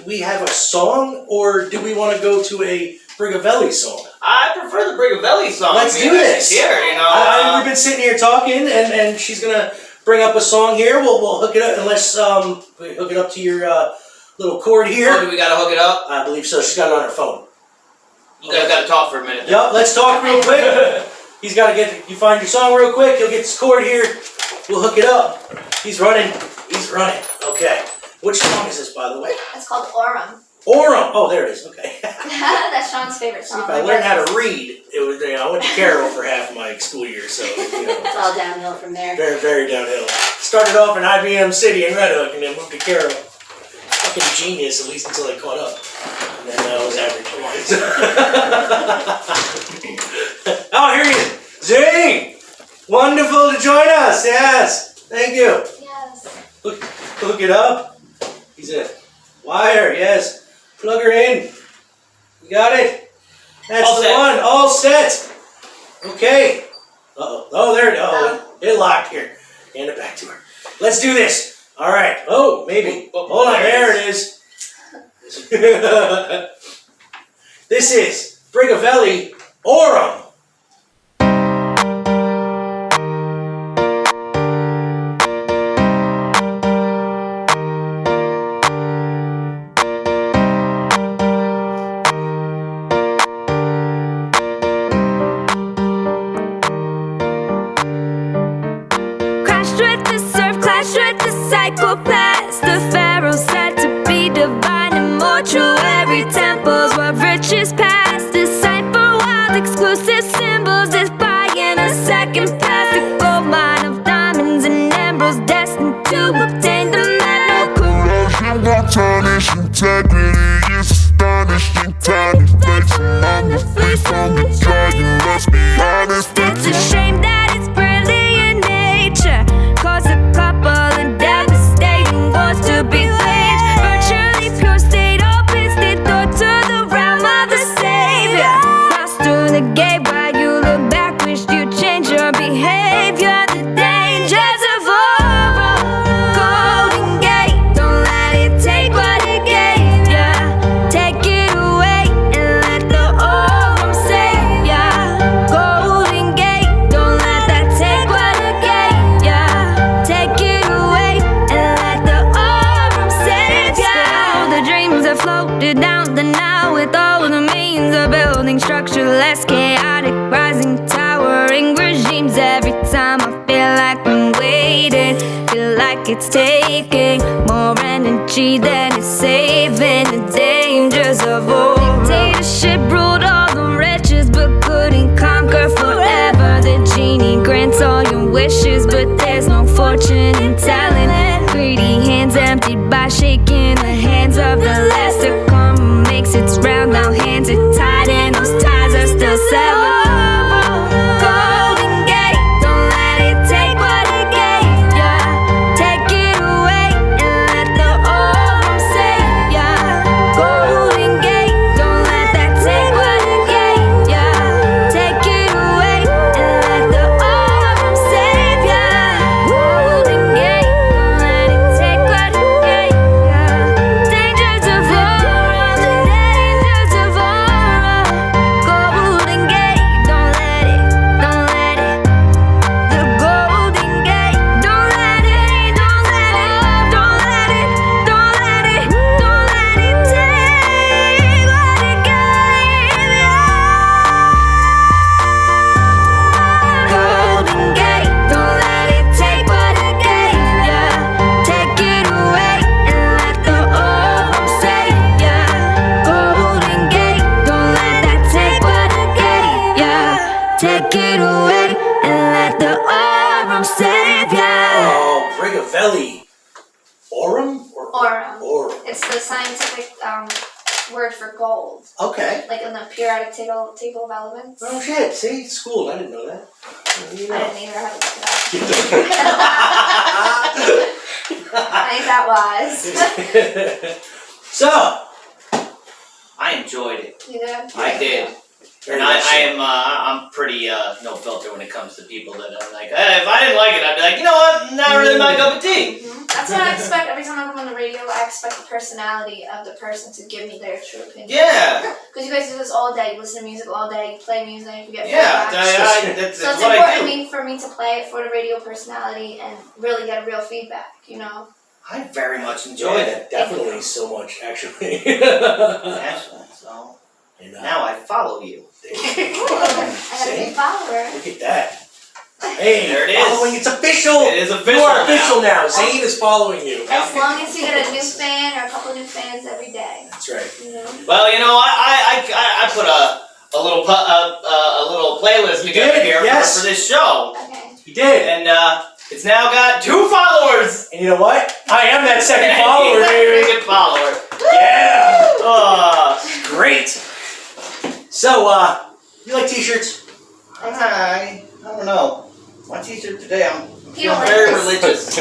we have a song, or do we want to go to a Brigavelli song? I prefer the Brigavelli song. Let's do this. Here, you know. We've been sitting here talking, and she's gonna bring up a song here. We'll hook it up, unless we hook it up to your little cord here. Oh, do we gotta hook it up? I believe so. She's got it on her phone. You guys gotta talk for a minute. Yep, let's talk real quick. He's gotta you find your song real quick. He'll get this cord here. We'll hook it up. He's running. Okay. Which song is this, by the way? It's called Aurum. Aurum. Oh, there it is. Okay. That's Sean's favorite song. If I learned how to read, it was. I went to Carroll for half my school year, so It's all downhill from there. very, very downhill. Started off in IBM City in Red Hook, and then moved to Carroll. Fucking genius, at least until I caught up. And then I was average. Oh, here he is. Zane! Wonderful to join us. Yes. Thank you. Yes. Hook it up. He's a wire. Yes. Plug her in. You got it? That's All the set. one. All set. Okay. Uh-oh. Oh, there it is. Oh, it locked here. Hand it back to her. Let's do this. All right. Oh, maybe. Hold on. There it is. This is Brigavelli Aurum. Crashed with the surf, clashed with the psychopaths. The pharaoh said to be divine and mortuary temples where riches past. Decipher wild exclusive symbols, is buying a second pass. The gold mine of diamonds and emeralds destined to obtain the metal. Corrosion won't tarnish integrity is astonishing. Tiny flakes on the face on the car. You must be honest. It's a shame that it's brilliant nature. Cause a couple of devastating wars to be waged. Virtually pure state opens the door to the realm of the savior. Lost through the gate while you look back, wish you change your behavior. The dangers of oral golden gate. Don't let it take what it gave ya. Take it away and let the aurum save ya. Golden gate, don't let that take what it gave ya. Take it away and let the aurum save ya. All the dreams that floated down the Nile with all the means of building structure less chaotic, rising, towering regimes. Every time I feel like I'm waiting, feel like it's taking more energy than it's saving. The dangers of war. Dictatorship ruled all the riches but couldn't conquer forever. The genie grants all your wishes, but there's no fortune in telling. Greedy hands emptied by shaking the hands of the last to come. Makes its round, now hands are tied and those ties are still severed. Golden gate, don't let it take what it gave ya. Take it away and let the aurum save ya. Golden gate, don't let that take what it gave ya. Take it away and let the aurum save ya. Golden gate, don't let it take what it gave ya. Dangers of aurum, the dangers of aurum. Golden gate, don't let it. The golden gate, don't let it, don't let it, don't let it, don't let it, don't let it take what it gave ya. Golden gate, don't let it take what it gave ya. Take it away and let the aurum save ya. Golden gate, don't let that take what it gave ya. Take it away and let the aurum save ya. Oh, Brigavelli. Aurum? Aurum. Aurum. It's the scientific word for gold. Okay. Like in the periodic table of elements. Oh shit, see? School, I didn't know that. You I know. didn't either. I had to look it up. I ain't that wise. So, I enjoyed it. You did? I did. Very And much so. I'm pretty no filter when it comes to people that are like, if I didn't like it, I'd be like, you know what, not really my cup of tea. That's what I expect every time I come on the radio. I expect the personality of the person to give me their true opinion. Yeah. Because you guys do this all day. You listen to music all day. You play music. You get Yeah, feedback. that's So it's what I important do. for me to play it for the radio personality and really get real feedback. You know. I very much enjoyed it. Definitely so much, actually. Actually, so And, now I follow you. I got a big follower. Look at that. Hey, There it is. following, it's official. It is official You are now. official now. Zane is following you. As long as you get a new fan or a couple new fans every day. That's right. You know. Well, you know, I put a little playlist You together did, here yes. for this show, Okay. You did. and it's now got 2 followers. And you know what? I am that second follower, baby. Second follower. Yeah. Great. So, you like t-shirts? I don't know. My t-shirt today, I'm You don't feeling like very this? religious.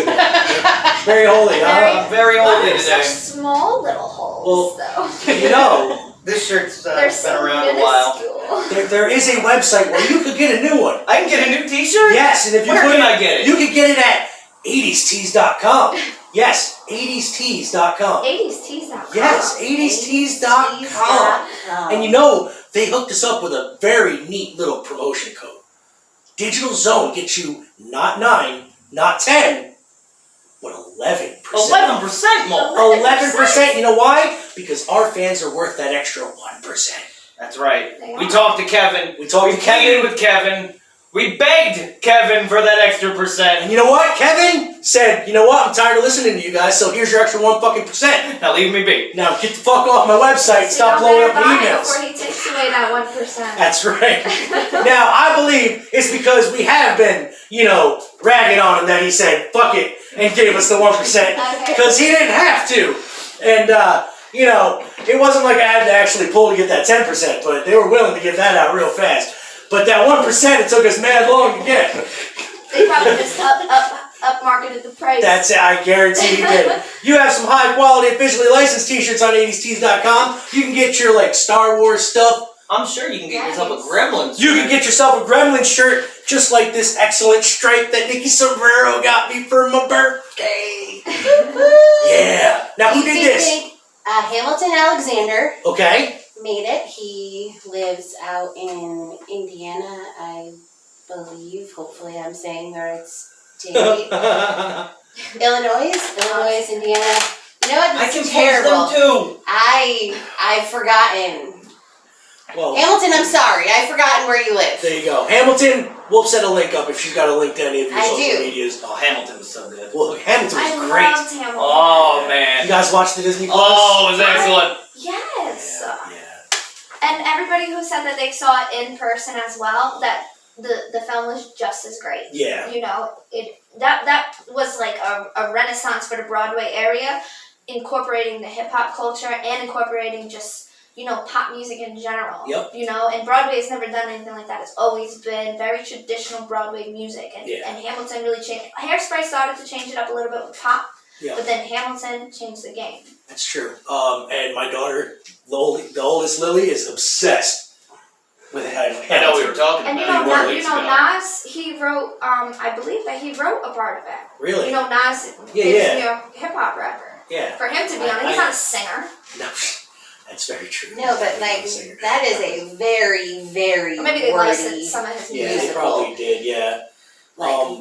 Very holy, huh? I'm very Why holy are today. such small little holes, though? You know, This shirt's They're been so around a while. minuscule. there is a website where you could get a new one. I can get a new t-shirt? Yes, and if you Where put can it, I get it? you can get it at 80stees.com. Yes, 80stees.com. 80stees.com. Yes, 80stees.com. And you know, they hooked us up with a very neat little promotion code. Digital Zone gets you not 9, not 10, but 11%. 11% more. 11%. You know why? Because our fans are worth that extra 1%. That's right. They We are. talked to Kevin. We talked to pleaded Kevin. with Kevin. We begged Kevin for that extra percent. And you know what? Kevin said, you know what? I'm tired of listening to you guys, so here's your extra 1%. Now leave me be. Now get the fuck off my website. Stop You blowing better up buy it emails. before he takes away that 1%. That's right. Now, I believe it's because we have been, ragging on him that he said, fuck it, and gave us the 1%. Okay. Because he didn't have to. And, it wasn't like I had to actually pull to get that 10%, but they were willing to give that out real fast. But that 1%, it took us mad long to get. They probably just up marketed the price. That's it, I guarantee you did. You have some high quality officially licensed t-shirts on 80stees.com. You can get your, Star Wars stuff. I'm sure you can get yourself a Gremlins. You can get yourself a Gremlin shirt, just like this excellent stripe that Nikki Sombrero got me for my birthday. Yeah. Now, who did this? Hamilton Alexander Okay. made it. He lives out in Indiana, I believe. Hopefully, I'm saying the right state. Illinois, Indiana. You know what? I This can is terrible. them too. I've forgotten. Well, Hamilton, I'm sorry. I've forgotten where you live. there you go. Hamilton, we'll set a link up if she's got a link to any of your I social do. medias. Oh, Hamilton was so good. Well, Hamilton I was great. loved Hamilton. Oh You man. guys watched the Disney Plus? Oh, it was excellent. Yes. Yeah. And everybody who said that they saw it in person as well, that the film was just as great. Yeah. That was like a renaissance for the Broadway area, incorporating the hip hop culture and incorporating just pop music in general. Yep. And Broadway has never done anything like that. It's always been very traditional Broadway music, and Hamilton really changed. Hairspray started to change it up a little bit with pop, but then Hamilton changed the game. That's true. And my daughter, the oldest Lily, is obsessed with Hamilton. I know we were talking And about it. Nas, he wrote, I believe that he wrote a part of it. Really? Nas Yeah, is yeah. hip hop rapper. Yeah. For him to be on it, he's not a singer. No, that's very true. No, but that is a very, very Or maybe they wordy. licensed some of his Yeah, music. they probably did, yeah.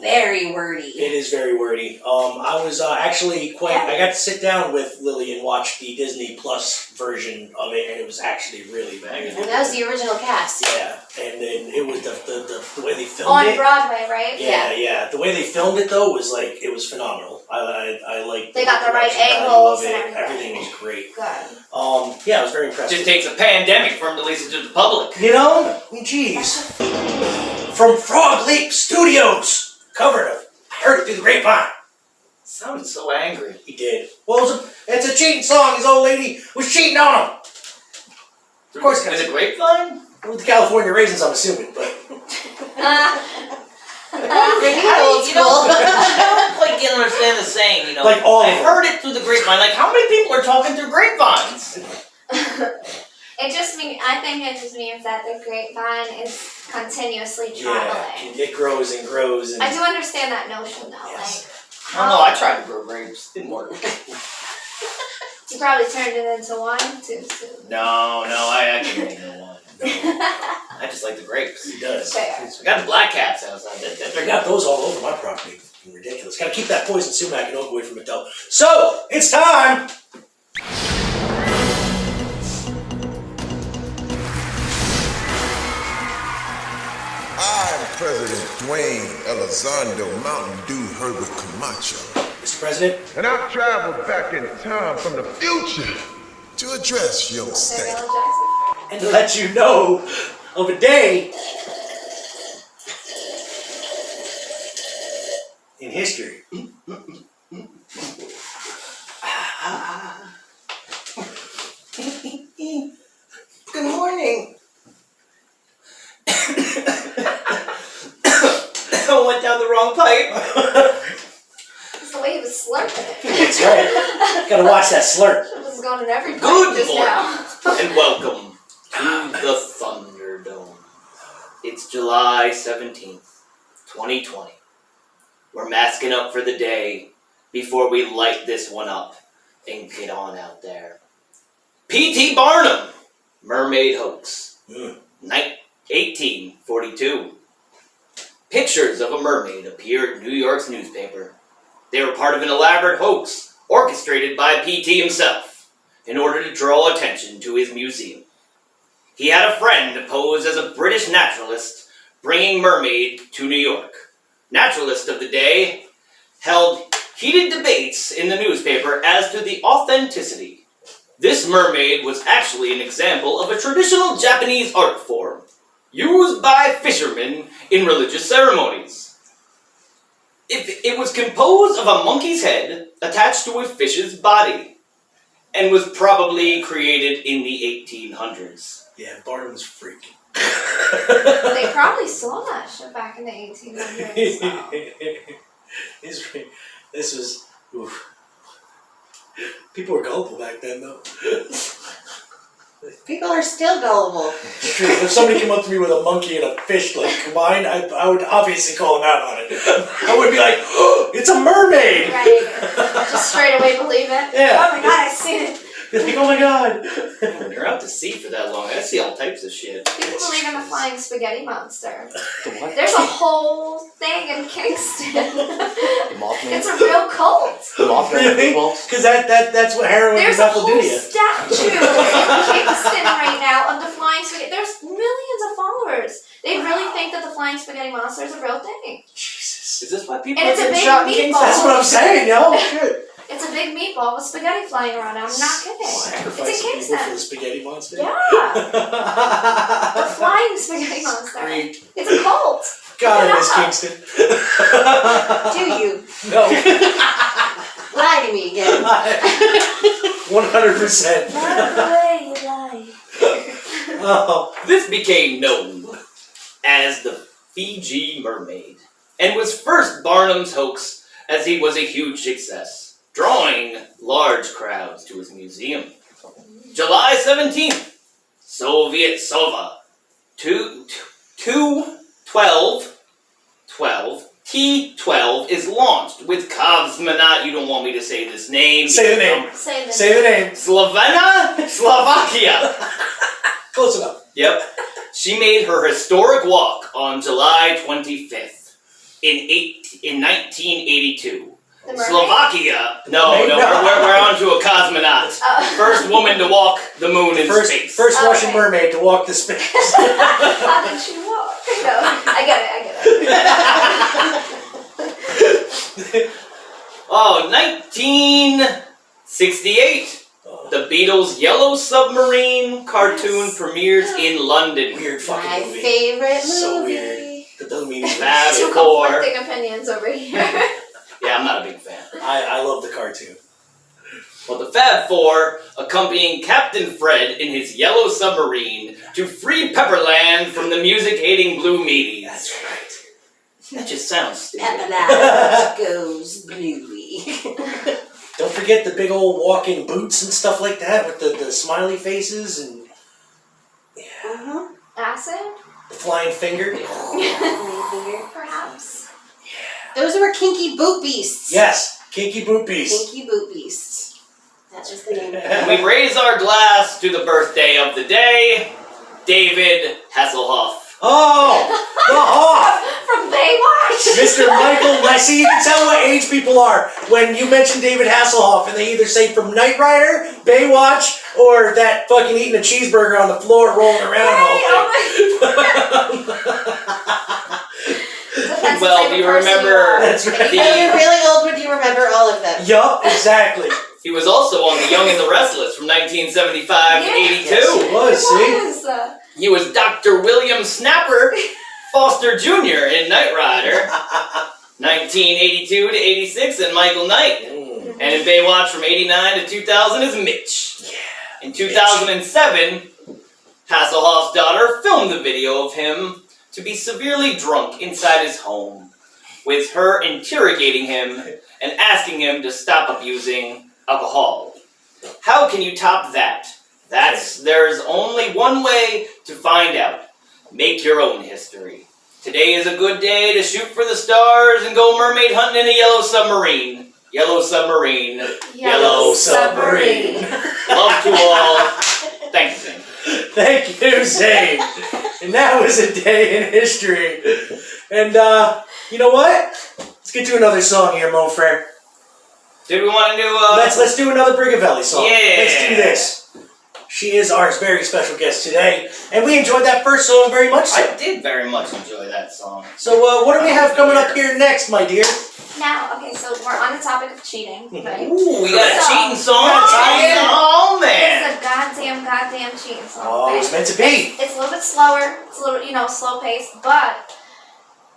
Very wordy. It is very wordy. I was actually I got to sit down with Lily and watch the Disney Plus version of it, and it was actually really bad. And that was the original cast. Yeah, and then it was the way they filmed On it. Broadway, right? Yeah. The way they filmed it though was it was phenomenal. I liked. They got the right production value angles of it. and everything. Everything was great. Good. Yeah, I was very impressed. Just takes a pandemic for him to listen to the public. Jeez. From Frog Leap Studios, covered of I Heard It Through the Grapevine. Sounded so angry. He did. Well, it's a cheating song. His old lady was cheating on him. Of course, Is it grapevine? With the California raisins, I'm assuming, but Old school. I don't quite understand the saying, Like all of I them. heard it through the grapevine. Like, how many people are talking through grapevines? I think it just means that the grapevine is continuously traveling. It grows and grows. And I do understand that notion though. Yes. I don't know. I tried to grow grapes. Didn't work. You probably turned it into wine too soon. No, I can't make no wine. I just like the grapes. He does. Fair. I got the black cats outside. I got those all over my property. Fucking ridiculous. Gotta keep that poison sumac and oak away from it though. So, it's time! I'm President Dwayne Elizondo Mountain Dew Herbert Camacho. Mr. President? And I've traveled back in time from the future to address your state. Samuel Jackson. And to let you know of a day in history. Good morning. I went down the wrong pipe. It's the way he was slurping it. That's right. Gotta watch that slurp. It was going in every pipe Good just morning. now. And welcome to the Thunderdome. It's July 17th, 2020. We're masking up for the day before we light this one up and get on out there. P.T. Barnum, Mermaid Hoax, 1842. Pictures of a mermaid appear in New York's newspaper. They were part of an elaborate hoax orchestrated by P.T. himself in order to draw attention to his museum. He had a friend pose as a British naturalist bringing mermaid to New York. Naturalists of the day held heated debates in the newspaper as to the authenticity. This mermaid was actually an example of a traditional Japanese art form used by fishermen in religious ceremonies. It was composed of a monkey's head attached to a fish's body and was probably created in the 1800s. Yeah, Barnum was freaking. They probably saw that shit back in the 1800s. So. This was. Oof. People were gullible back then, though. People are still gullible. It's true. If somebody came up to me with a monkey and a fish like combined, I would obviously call them out on it. I would be like, oh, it's a mermaid! Right. Just straight away believe it. Yeah. Oh my god, I seen it. Be like, oh my god. When you're out to sea for that long, I see all types of shit. People believe in the flying spaghetti monster. The what? There's a whole thing in Kingston. The Mothman? It's a real cult. The Mothman Really? people? Because that's what heroin There's and a meth will whole do to you. statue in Kingston right now of the flying spaghetti. There's millions of followers. They really think that the flying spaghetti monster is a real thing. Jesus. Is this why people And are it's a getting big shot in meatball. Kingston? That's what I'm saying, yo. Shit. It's a big meatball with spaghetti flying around. I'm not kidding. It's Sacrificing in people for Kingston. the spaghetti monster. Yeah. The flying spaghetti monster. Creep. It's a cult. God, I Look it miss up. Kingston. Do you? No. Lie to me again. 100%. Oh. This became known as the Fiji Mermaid, and was first Barnum's hoax as he was a huge success, drawing large crowds to his museum. July 17th, Soviet Sova, T-12 is launched with cosmonaut, you don't want me to say this name. Say the name. Say this. Say the name. Slovakia. Close enough. Yep. She made her historic walk on July 25th in 1982. The mermaid? Slovakia. No, Mermaid? we're on to a cosmonaut. First woman to walk the moon in space. First Oh, Russian okay. mermaid to walk the space. How did she walk? No, I get it. Oh, 1968. The Beatles' Yellow Submarine cartoon premieres in London. Weird fucking My movie. favorite So movie. weird. That doesn't mean Fab Two Four. conflicting opinions over here. Yeah, I'm not a big fan. I love the cartoon. Well, the Fab Four accompanying Captain Fred in his yellow submarine to free Pepperland from the music-hating Blue Meanies. That's right. That just sounds stupid. Pepperland goes bluey. Don't forget the big old walking boots and stuff like that with the smiley faces and Uh-huh. Acid? The flying finger. Perhaps. Those were Kinky Boot Beasts. Yes, Kinky Boot Beast. Kinky Boot Beasts. That was the name of And it. we raise our glass to the birthday of the day, David Hasselhoff. Oh, the Hoff. From Baywatch. Mr. Michael Lessie. You can tell what age people are when you mention David Hasselhoff and they either say from Knight Rider, Baywatch, or that fucking eating a cheeseburger on the floor rolling around all day. Depends Well, the do you type of person remember are. That's right. When you're really old, would you remember all of them? Yup, exactly. He was also on The Young and the Restless from 1975 to 82. Yes, he was, see? He was Dr. William Snapper Foster Jr. in Knight Rider, 1982 to 86, and Michael Knight. And in Baywatch from 89 to 2000 is Mitch. In 2007, Hasselhoff's daughter filmed the video of him to be severely drunk inside his home, with her interrogating him and asking him to stop abusing alcohol. How can you top that? There's only one way to find out. Make your own history. Today is a good day to shoot for the stars and go mermaid hunting in a yellow submarine. Yellow submarine. Yellow submarine. Love to all. Thanks, Zane. Thank you, Zane. And that was a day in history. And, you know what? Let's get to another song here, Mo Frere. Did we want to do, Let's do another Brigavelli song. Yeah. Let's do this. She is our very special guest today, and we enjoyed that first song very much so. I did very much enjoy that song. So, what do we have coming up here next, my dear? Now, okay, so we're on the topic of cheating, right? Ooh, we got a So- cheating song. Oh, man. It's a goddamn cheating song. Oh, it was meant to be. It's a little bit slower. It's a little, slow paced, but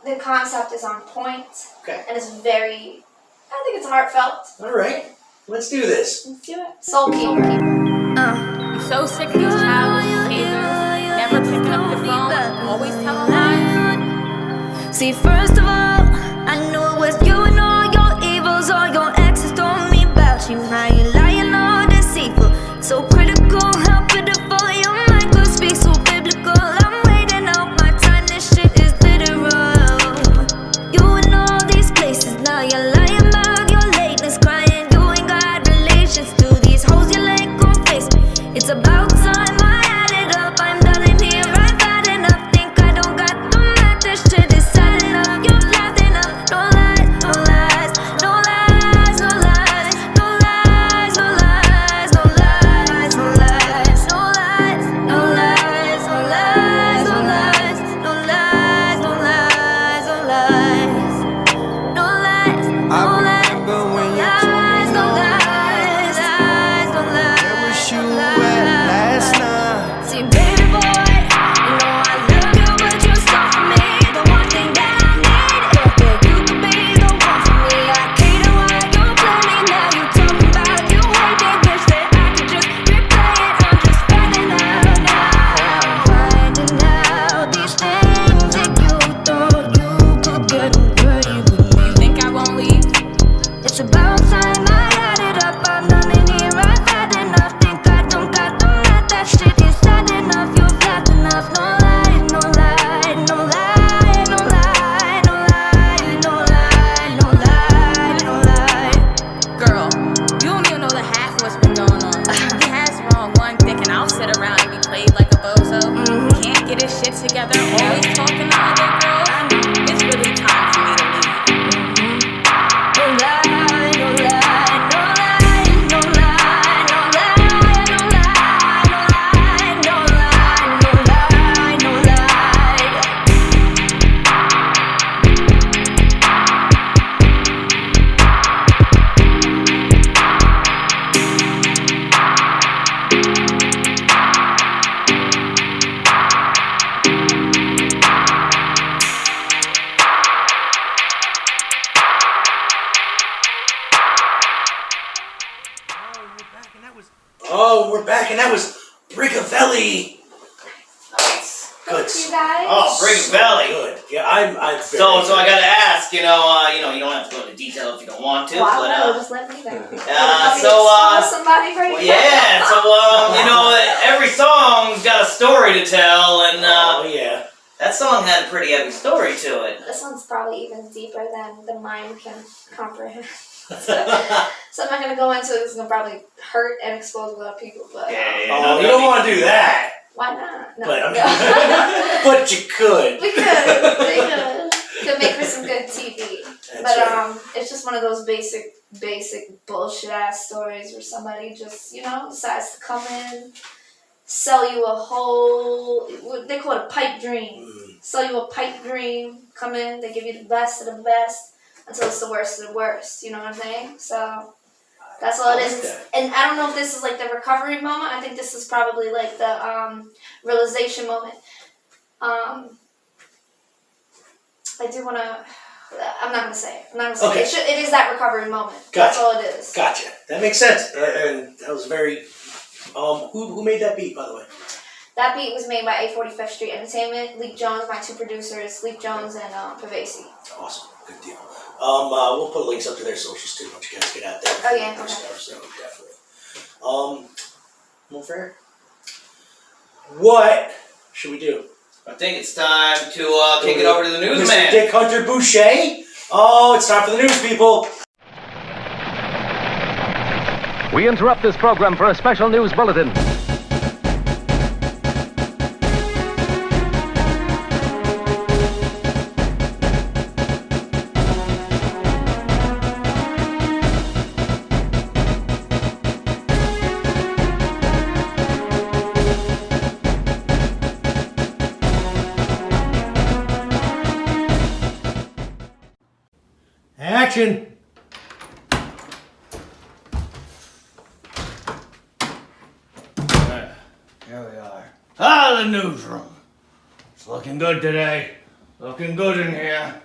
the concept is on point. Okay. And it's very, I think it's heartfelt. All right, let's do this. Let's do it. Soul Keeper. You're so sick of these childish behaviors, never picking up the phone, always telling lies. See, first of all, I knew it was you and all your evils. All your exes told me about you. How you lying, all deceitful. So critical, how pitiful. Your mind could speak so biblical. I'm waiting out my time, this shit is literal. You in all these places, now you're lying about your lateness. Crying, you ain't got relations to these hoes you like on Facebook. It's about time I add it up. I'm done in here, I've had enough. Think I don't got the math, this shit is sad enough. You've laughed enough. No lies, no lies, no lies, no lies, no lies, no lies, no lies, no lies, no lies, no lies, no lies, no lies, no lies, no lies, no lies, no lies, no lies, no lies, no lies, lies, no lies. Where was you at last night? See, baby boy, you know I love you, but you're stuck for me. The one thing that I need is that you could be the one for me. I cater while you play me. Now you talking about you hate it, wish that I could just replay it. I'm just finding out now, finding out these things that you thought you could get away with me. You think I won't leave? It's about time I had it up. I'm done in here, I've had enough. Think I don't got the math, that shit is sad enough. You've laughed enough. No lie, no lie, no lie, no lie, no lie, no lie, no lie, no lie. Girl, you don't even know the half of what's been going on. He has wrong one thinking I'll sit around and be played like a bozo. Can't get his shit together, always talking to other girls. It's really time for me to leave. No lie, no lie, no lie, no lie, no lie, no lie, no lie, no lie, no lie, no lie. Oh, we're back, and that was Brigavelli. Nice. Good. You guys. Oh, Brigavelli. Good. Yeah, I'm. So I gotta ask, you don't have to go into detail if you don't want to, Wow, but no, just let me go. so somebody right yeah, so every song's got a story to tell, and oh yeah. that song had a pretty heavy story to it. This one's probably even deeper than the mind can comprehend. So I'm not gonna go into it. It's gonna probably hurt and expose a lot of people. But Oh, you don't want to do that. why not? No. But, but you could. We could. Could make for some good TV. That's It's just one of those basic bullshit ass stories where somebody just, decides to come in, sell you a whole, what they call it, a pipe dream. Sell you a pipe dream, come in, they give you the best of the best until it's the worst of the worst. You know what I'm saying? So that's all it is. And I don't know if this is like the recovery moment. I think this is probably like the realization moment. I do want to. I'm not gonna say it. I'm not gonna say Okay. it. It is that recovery moment. Gotcha. That's all it is. Gotcha. That makes sense. And that was very. Who made that beat, by the way? That beat was made by 845th Street Entertainment. Leek Jones, my two producers, Leek Jones and Pavesi. Awesome. Good deal. We'll put links up to their socials too once you guys get out there. Oh, yeah, Their okay. stuff, so definitely. More fair. What should we do? I think it's time to kick it over to the Mr. newsman. Dick Hunter Boucher. Oh, it's time for the news, people. We interrupt this program for a special news bulletin. Action. Here we are. The newsroom. It's looking good today. Looking good in here.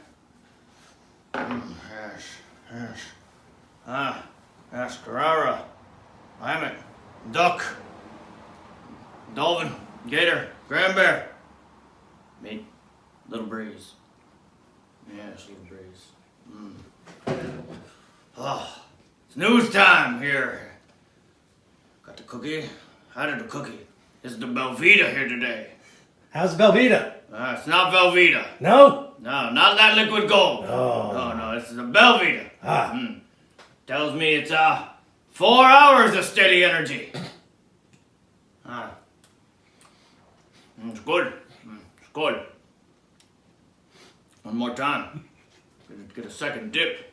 Yes, Carrara. Lammet. Duck. Dolphin. Gator. Grand Bear. Me. Little Breeze. Yes, Little Breeze. It's news time here. Got the cookie. How did the cookie? This is the Belvita here today. How's Belvita? It's not Velveeta. No? No, not that liquid gold. Oh. No, this is a Belvita. Ah. Tells me it's 4 hours of steady energy. It's good. It's good. One more time. Get a second dip.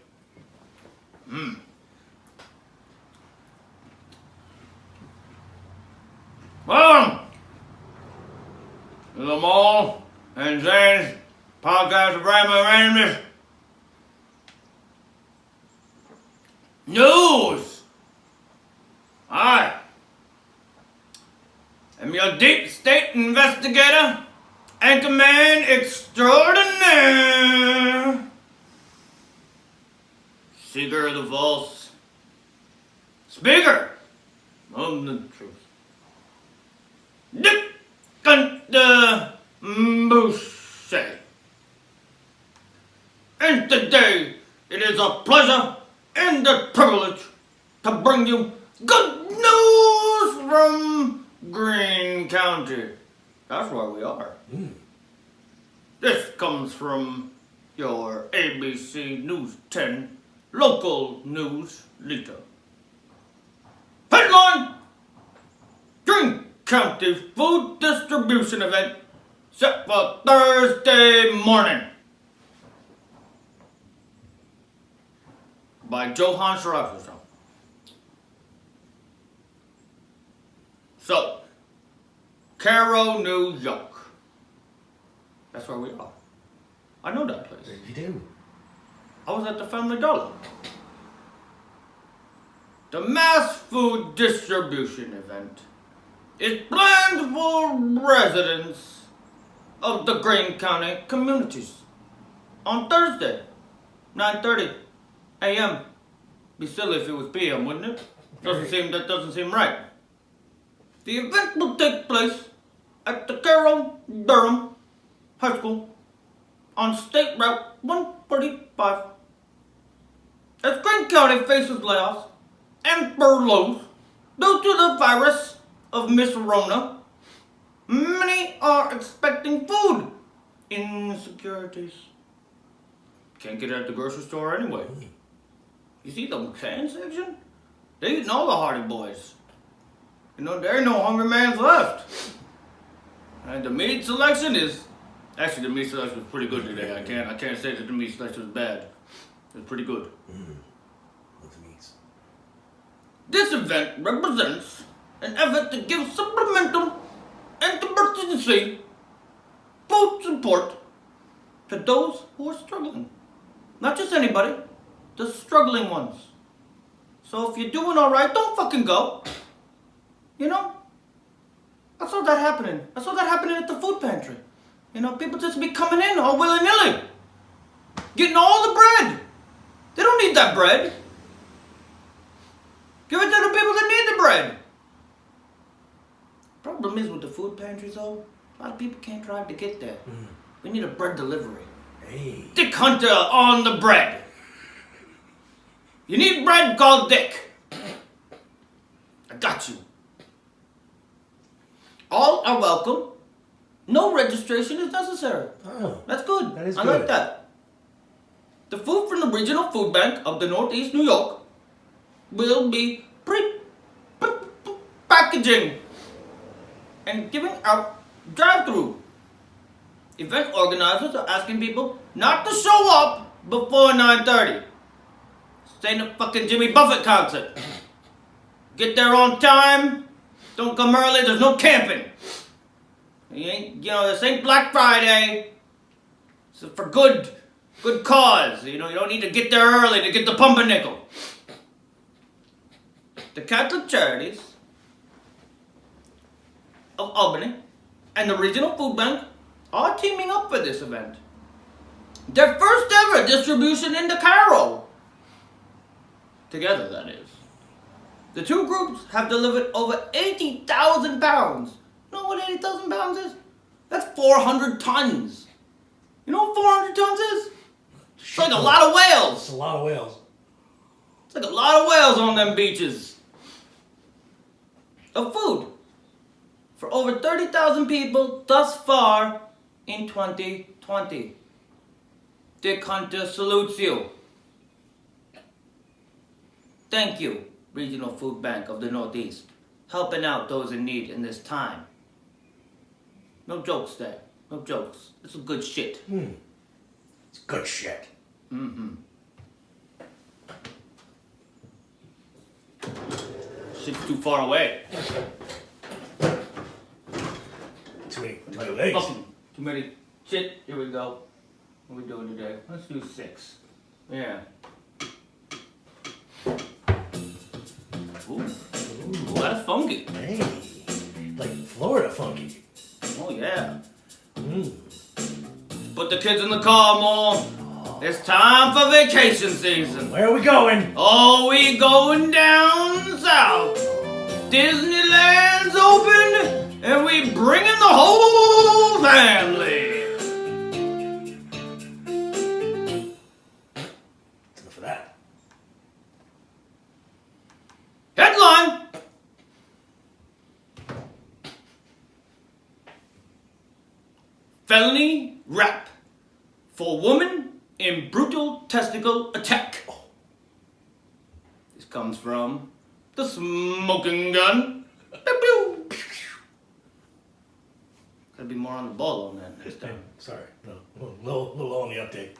Welcome to the Mall and Zane's podcast of Random Randomness. News! I am your deep state investigator, Anchorman extraordinaire, seeker of the false, speaker of the truth. Dick Hunter Boucher. And today it is a pleasure and a privilege to bring you good news from Greene County. That's where we are. This comes from your ABC News 10 local news leader. Headline! Greene County food distribution event set for Thursday morning. By Johann Schreiber. So, Cairo, New York. That's where we are. I know that place. You do. I was at the Family Dollar. The mass food distribution event is planned for residents of the Greene County communities on Thursday, 9:30 a.m. Be silly if it was p.m., wouldn't it? That doesn't seem right. The event will take place at the Carroll Durham High School on State Route 145. As Greene County faces layoffs and furloughs due to the virus of Miss Rona, many are expecting food insecurities. Can't get it at the grocery store anyway. You see the can section? They eating all the Hardy Boys. You know, there ain't no hungry man's left. And the meat selection is... Actually, the meat selection was pretty good today. I can't say that the meat selection was bad. It was pretty good. With the meats. This event represents an effort to give supplemental and emergency food support to those who are struggling. Not just anybody, the struggling ones. So if you're doing alright, don't fucking go. You know? I saw that happening. I saw that happening at the food pantry. You know, people just be coming in all willy-nilly. Getting all the bread. They don't need that bread. Give it to the people that need the bread. Problem is with the food pantries though, a lot of people can't drive to get there. We need a bread delivery. Hey. Dick Hunter on the bread. You need bread, call Dick. I got you. All are welcome. No registration is necessary. Oh, that's good. That is I good. like that. The food from the Regional Food Bank of the Northeast New York will be packaging and giving out drive-through. Event organizers are asking people not to show up before 9:30. This ain't a fucking Jimmy Buffett concert. Get there on time. Don't come early. There's no camping. This ain't Black Friday. It's for good cause. You know, you don't need to get there early to get the pumpernickel. The Catholic Charities of Albany and the Regional Food Bank are teaming up for this event. Their first ever distribution in the Cairo. Together, that is. The two groups have delivered over 80,000 pounds. You know what 80,000 pounds is? That's 400 tons. You know what 400 tons is? It's like a lot of whales. It's a lot of whales. It's like a lot of whales on them beaches. Of food. For over 30,000 people thus far in 2020. Dick Hunter salutes you. Thank you, Regional Food Bank of the Northeast, helping out those in need in this time. No jokes there. No jokes. This is good shit. It's good shit. Shit's too far away. Too many legs. Fucking too many. Shit. Here we go. What are we doing today? Let's do 6. Yeah. Ooh, that's funky. Hey, like Florida funky. Oh yeah. Put the kids in the car, Mom. It's time for vacation season. Where are we going? Oh, we going down south. Disneyland's open, and we bringing the whole family. That's enough of that. Headline. Felony rap for woman in brutal testicle attack. This comes from the smoking gun. Pew, pew. Gotta be more on the ball on that next time. Sorry, no, a little low on the update.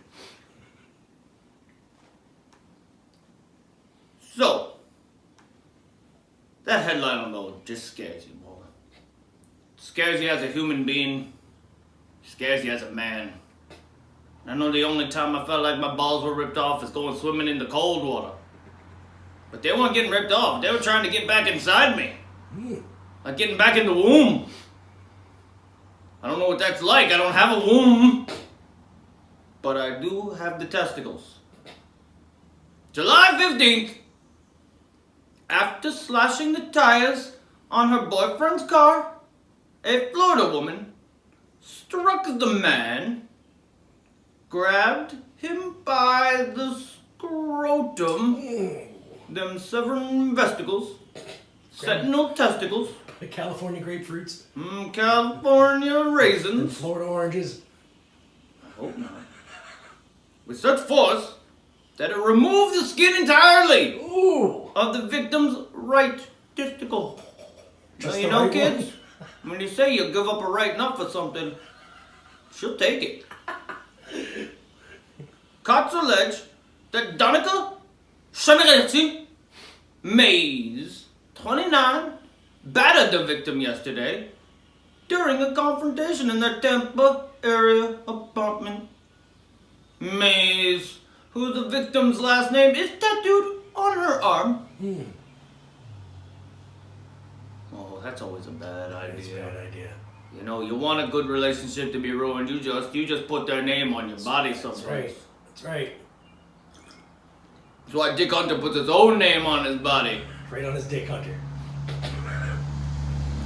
So, that headline alone just scares you more. Scares you as a human being. Scares you as a man. I know the only time I felt like my balls were ripped off is going swimming in the cold water. But they weren't getting ripped off. They were trying to get back inside me. Like getting back in the womb. I don't know what that's like. I don't have a womb. But I do have the testicles. July 15th, after slashing the tires on her boyfriend's car, a Florida woman struck the man, grabbed him by the scrotum, them seven vesicles, Sentinel testicles, California grapefruits, California raisins, Florida oranges. I hope not. With such force that it removed the skin entirely of the victim's right testicle. Just Now, you the know, right kids, when you say you give up a right nut for something, she'll take it. Cops allege that Danica Shamirezi Mays, 29, battered the victim yesterday during a confrontation in their Tampa area apartment. Mays, who the victim's last name is tattooed on her arm. Oh, that's always a bad idea. You know, you want a good relationship to be ruined, you just put their name on your body someplace. That's right. That's why Dick Hunter puts his own name on his body. Right on his Dick Hunter.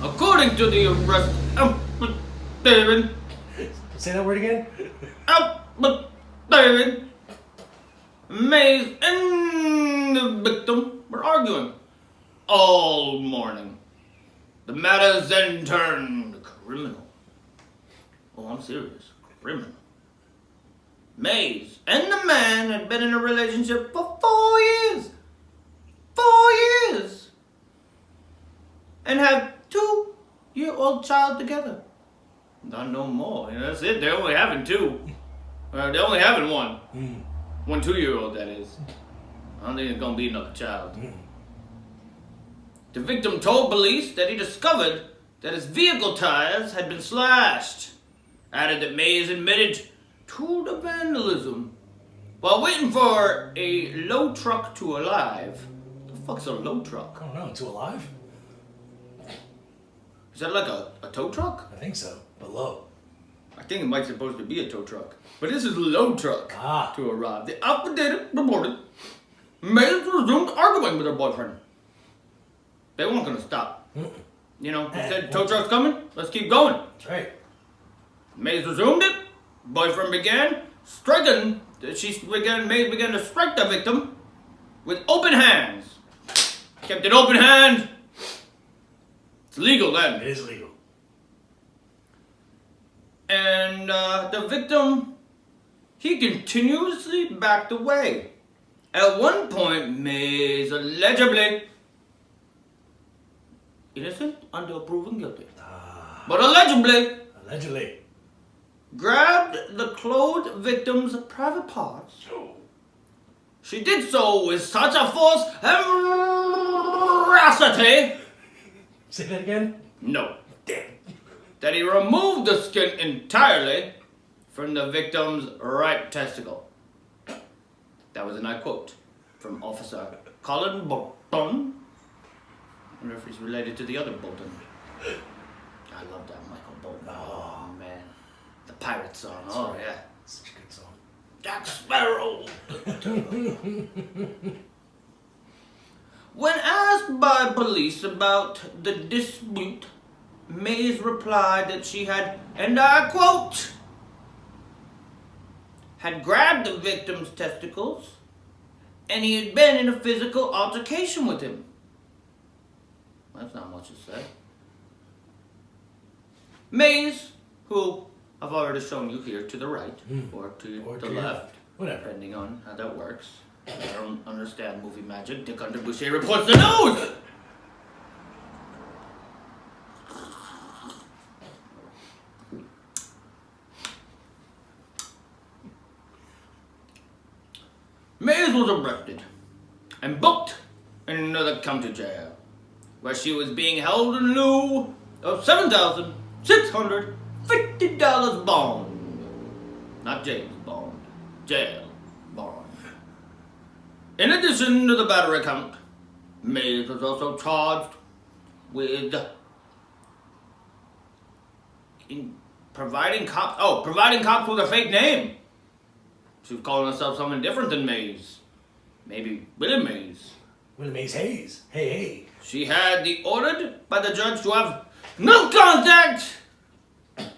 According to the arrest affidavit. Say that word again? David, Mays and the victim were arguing all morning. The matter then turned criminal. Oh, I'm serious. Criminal. Mays and the man had been in a relationship for 4 years. 4 years. And have 2-year-old child together. Not no more. You know, that's it. They're only having 2. They're only having 1. 1 2-year-old, that is. I don't think it's gonna be another child. The victim told police that he discovered that his vehicle tires had been slashed. Added that Mays admitted to the vandalism while waiting for a low truck to arrive. The fuck's a low truck? I don't know, to alive? Is that like a tow truck? I think so, but low. I think it might supposed to be a tow truck. But this is a low truck to arrive. The affidavit reported Mays resumed arguing with her boyfriend. They weren't gonna stop. You know, he said tow truck's coming, let's keep going. That's right. Mays resumed it. Boyfriend began striking. Mays began to strike the victim with open hands. Kept an open hand. It's legal then. It is legal. And the victim, he continuously backed away. At one point, Mays allegedly innocent until proven guilty. But allegedly grabbed the clothed victim's private parts. She did so with such a force and veracity. Say that again? No. That he removed the skin entirely from the victim's right testicle. That was, and I quote, from Officer Colin Bolton. I wonder if he's related to the other Bolton. I love that Michael Bolton. Oh, man. The pirate song. Oh, yeah. Such a good song. Jack Sparrow. When asked by police about the dispute, Mays replied that she had, and I quote, had grabbed the victim's testicles and he had been in a physical altercation with him. That's not much to say. Mays, who I've already shown you here to the right or to the left, whatever, depending on how that works. I don't understand movie magic. Dick Hunter Boucher reports the news! Mays was arrested and booked in another county jail, where she was being held in lieu of $7,650 bond. Not James Bond. Jail bond. In addition to the battery count, Mays was also charged with providing cops with a fake name. She was calling herself something different than Mays. Maybe Willie Mays. Willie Mays Hayes. Hey. She had the ordered by the judge to have no contact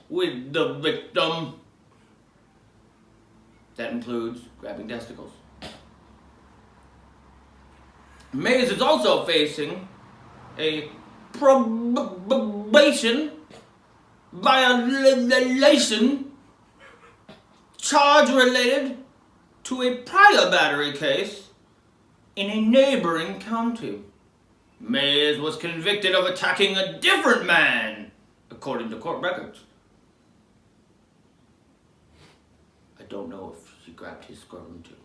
with the victim. That includes grabbing testicles. Mays is also facing a probation violation charge related to a prior battery case in a neighboring county. Mays was convicted of attacking a different man, according to court records. I don't know if she grabbed his scrotum too.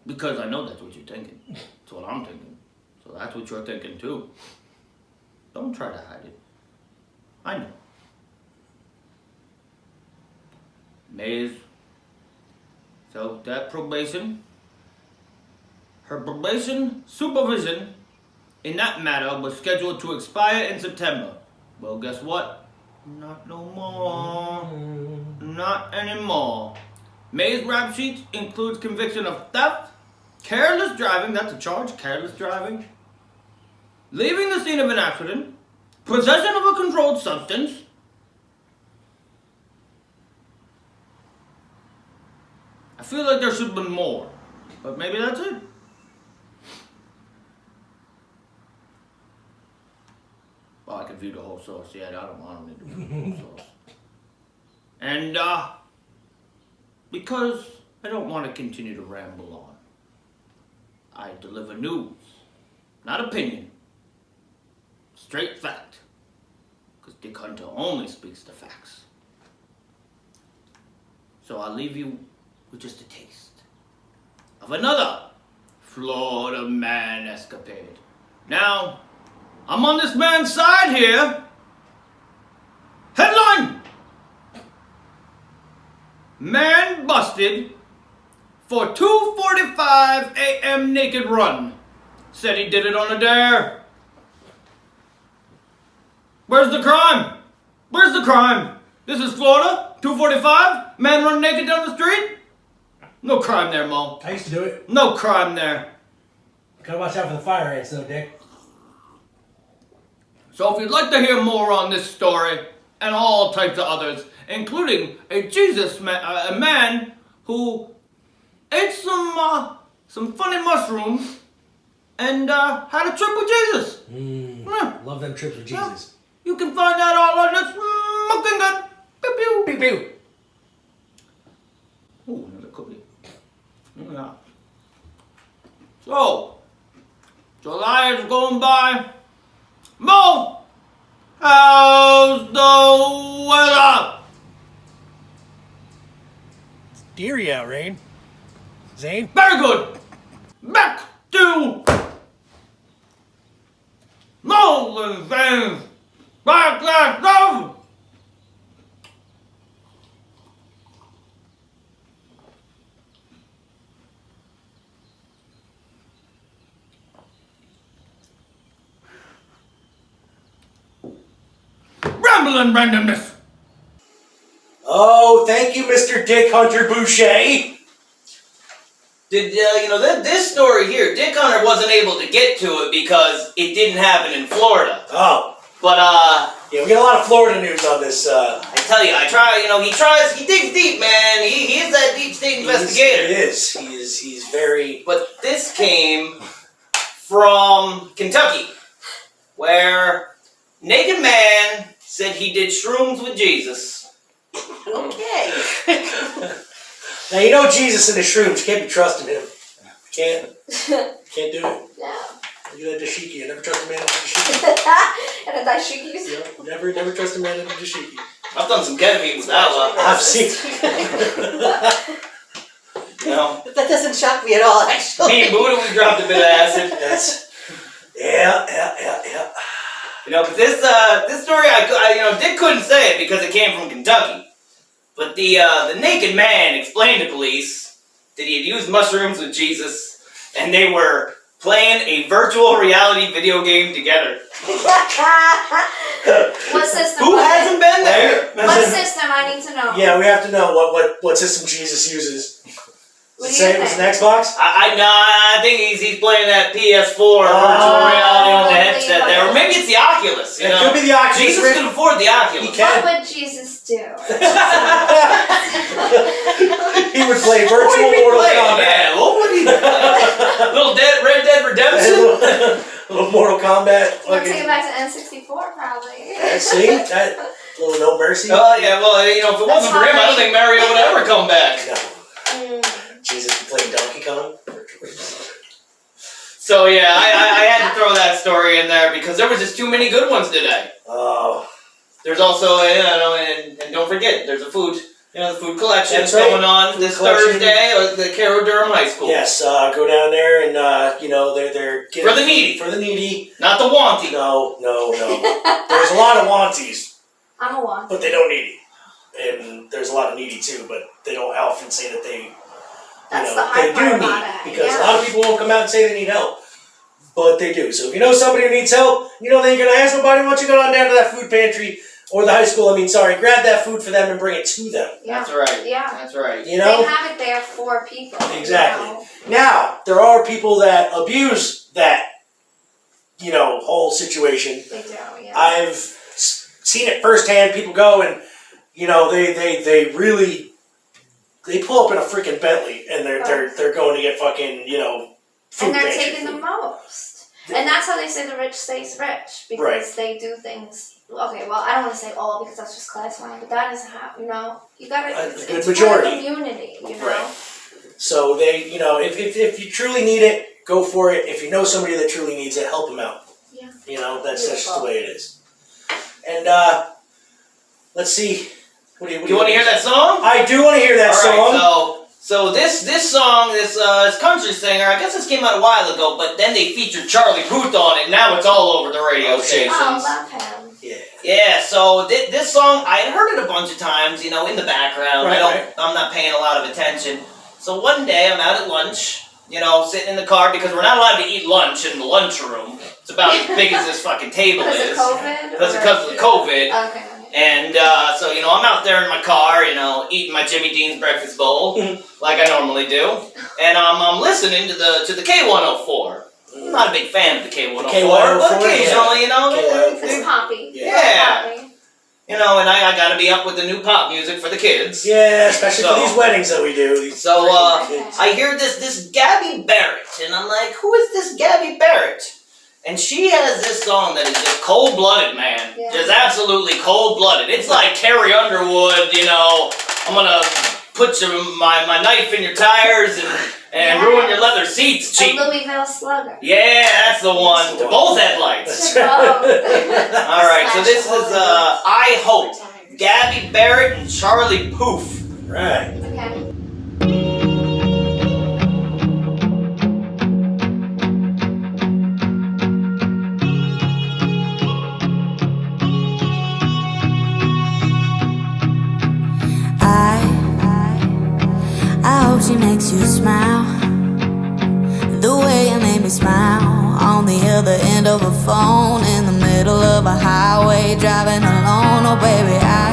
Because I know that's what you're thinking. That's what I'm thinking. So that's what you're thinking too. Don't try to hide it. I know. Mays, so that probation, her probation supervision in that matter was scheduled to expire in September. Well, guess what? Not no more. Not anymore. May's rap sheet includes conviction of theft, careless driving, that's a charge, careless driving, leaving the scene of an accident, possession of a controlled substance, I feel like there should have been more, but maybe that's it. Well, I can view the whole source. Yeah, I don't need to view the whole source. And, because I don't want to continue to ramble on, I deliver news, not opinion. Straight fact. Because Dick Hunter only speaks the facts. So I'll leave you with just a taste of another Florida man escapade. Now, I'm on this man's side here. Headline! Man busted for 2:45 a.m. naked run. Said he did it on a dare. Where's the crime? Where's the crime? This is Florida, 2:45, man run naked down the street? No crime there, Mo. I used to do it. No crime there. Gotta watch out for the fire ants though, Dick. So if you'd like to hear more on this story, and all types of others, including a a man who ate some funny mushrooms and had a trip with Jesus. Love them trips with Jesus. You can find that all on this smoking gun. Pew pew. Pew pew. Ooh, another cookie. Yeah. So, July is going by. Mo, how's the weather? It's deary out, Rain. Zane? Very good. Back to Nolan Zane's Podcast of Rambling Randomness. Oh, thank you, Mr. Dick Hunter Boucher. Did this story here? Dick Hunter wasn't able to get to it because it didn't happen in Florida. Oh, but yeah, we got a lot of Florida news on this. I tell you, he digs deep, man. He is that deep state investigator. He is. He's very. But this came from Kentucky, where naked man said he did shrooms with Jesus. Okay. Now you know Jesus and his shrooms. You can't be trusting him. Can't do it. No. Look at that dashiki. I never trust a man with a dashiki. And the dashikis. Yep. Never trust a man with a dashiki. I've done some ketamine with that one. I've seen. That doesn't shock me at all, actually. Me and Buddha, we dropped a bit of acid. Yeah. But this story, Dick couldn't say it because it came from Kentucky. But the naked man explained to police that he had used mushrooms with Jesus, and they were playing a virtual reality video game together. What system? Who hasn't been there? What system? I need to know. Yeah, we have to know what system Jesus uses. What Is do you it think? an Xbox? I think he's playing that PS4 virtual reality on the headset there, or maybe it's the Oculus. It could be the Oculus. Jesus can afford the Oculus. What would Jesus do? He would play virtual Mortal Kombat. Yeah, what would he do? Little Red Dead Redemption? A little Mortal Kombat. I'm gonna take it back to N64 probably. Yeah, see? That little No Mercy. Oh yeah, well if it wasn't for him, I don't think Mario would ever come back. No. Jesus, you played Donkey Kong? So yeah, I had to throw that story in there because there was just too many good ones today. Oh. There's also, and don't forget, there's a food, the food collection That's right. going on this collection. Thursday at the Cairo Durham High School. Yes, go down there and they're getting For the needy. For the needy. Not the wanty. No. There's a lot of wanties, I'm a want. but they don't need it. And there's a lot of needy too, but they don't often say that they That's the they hard part do about need, it. because a lot of people won't come out and say they need help. But they do. So if you know somebody who needs help, they ain't gonna ask nobody, why don't you go on down to that food pantry or the high school, grab that food for them and bring it to them. Yeah. That's right. Yeah. That's right. You know? They have it there for people. Exactly. You know? Now, there are people that abuse that, whole situation. They do, yeah. I've seen it firsthand. People go and, they really, they pull up in a freaking Bentley and they're going to get fucking, food And they're pantry taking food. the most. And that's how they say the rich stays rich. Because Right. they do things. Okay, well, I don't want to say all because that's just classifying, but that is how, you gotta, it's good it's majority. for the community, Right. So they, if you truly need it, go for it. If you know somebody that truly needs it, help them out. Yeah. That's just the way it is. And, let's see. What do You want to hear that song? I do want to hear that song. Alright, so this song, this country singer, I guess this came out a while ago, but then they featured Charlie Puth on it, and now it's all over the radio stations. Oh, love him. Yeah, so this song, I had heard it a bunch of times, in the background. I'm not paying a lot of attention. So one day I'm out at lunch, sitting in the car because we're not allowed to eat lunch in the lunchroom. It's about as big as this fucking table Because is. of COVID? Because of COVID. Okay. And so, I'm out there in my car, eating my Jimmy Dean's breakfast bowl, like I normally do. And I'm listening to the K104. I'm not a big fan of the K104, but occasionally, It's poppy. Yeah. Poppy. And I gotta be up with the new pop music for the kids. Yeah, especially for these weddings that we do. So, I hear this Gabby Barrett, and I'm like, who is this Gabby Barrett? And she has this song that is just cold-blooded, man. Yeah. Just absolutely cold-blooded. It's like Carrie Underwood, I'm gonna put my knife in your tires and ruin your leather seats, cheap. A Louisville Slugger. Yeah, that's the one. Both headlights. Alright, so this is I Hope. Gabby Barrett and Charlie Puth. Right. Okay. I hope she makes you smile the way you made me smile on the other end of a phone in the middle of a highway driving alone. Oh baby, I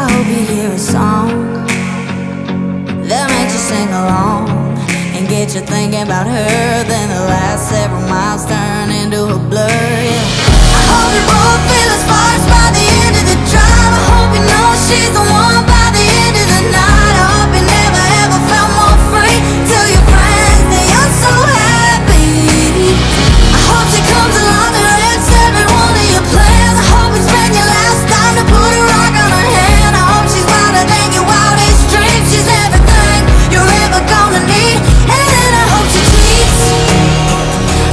hope you hear a song that makes you sing along and get you thinking about her. Then the last several miles turn into a blur. Yeah. I hope you both feel as sparks by the end of the drive. I hope you know she's the one by the end of the night. I hope you never ever felt more free. Tell your friends that you're so happy. I hope she comes along and wrecks every one of your plans. I hope you spend your last time to put a rock on her hand. I hope she's wilder than your wildest dreams. She's everything you're ever gonna need. And then I hope she cheats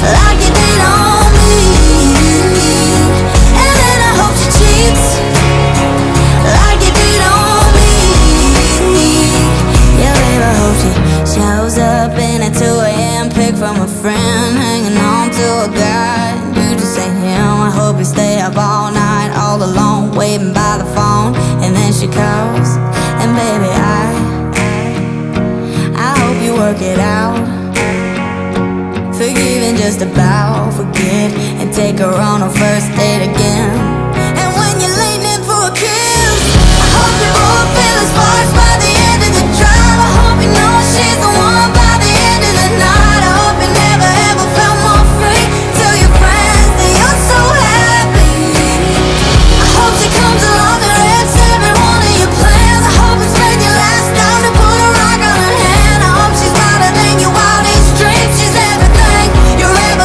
like you did on me. And then I hope she cheats like you did on me. Yeah, babe, I hope she shows up in at 2 a.m. pick from a friend, hanging on to a guy. You just ain't him. I hope you stay up all night, all alone, waiting by the phone. And then she calls, and baby, I hope you work it out. Forgive and just about forget, and take her on a first date again. And when you're leaning in for a kiss, I hope you both feel as sparks by the end of the drive. I hope you know she's the one by the end of the night. I hope you never ever felt more free. Tell your friends that you're so happy. I hope she comes along and wrecks every one of your plans. I hope you spend your last time to put a rock on her hand. I hope she's wilder than your wildest dreams. She's everything you're ever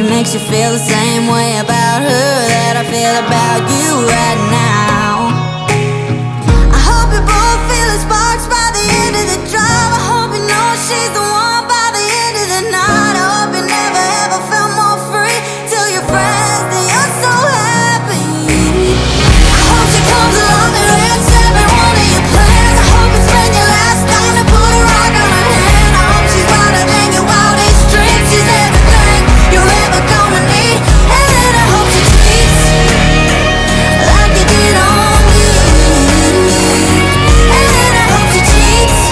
she makes you feel the same way about her that I feel about you right now. I hope you both feel the sparks by the end of the drive. I hope you know she's the one by the end of the night. I hope you never ever felt more free till you're friends and you're so happy. I hope she comes along and wrecks every one of your plans. I hope you spend your last dime to put a rock on her hand. I hope she's wilder than your wildest dreams. She's everything you're ever gonna need. And then I hope she treats like you did on me. And then I hope she treats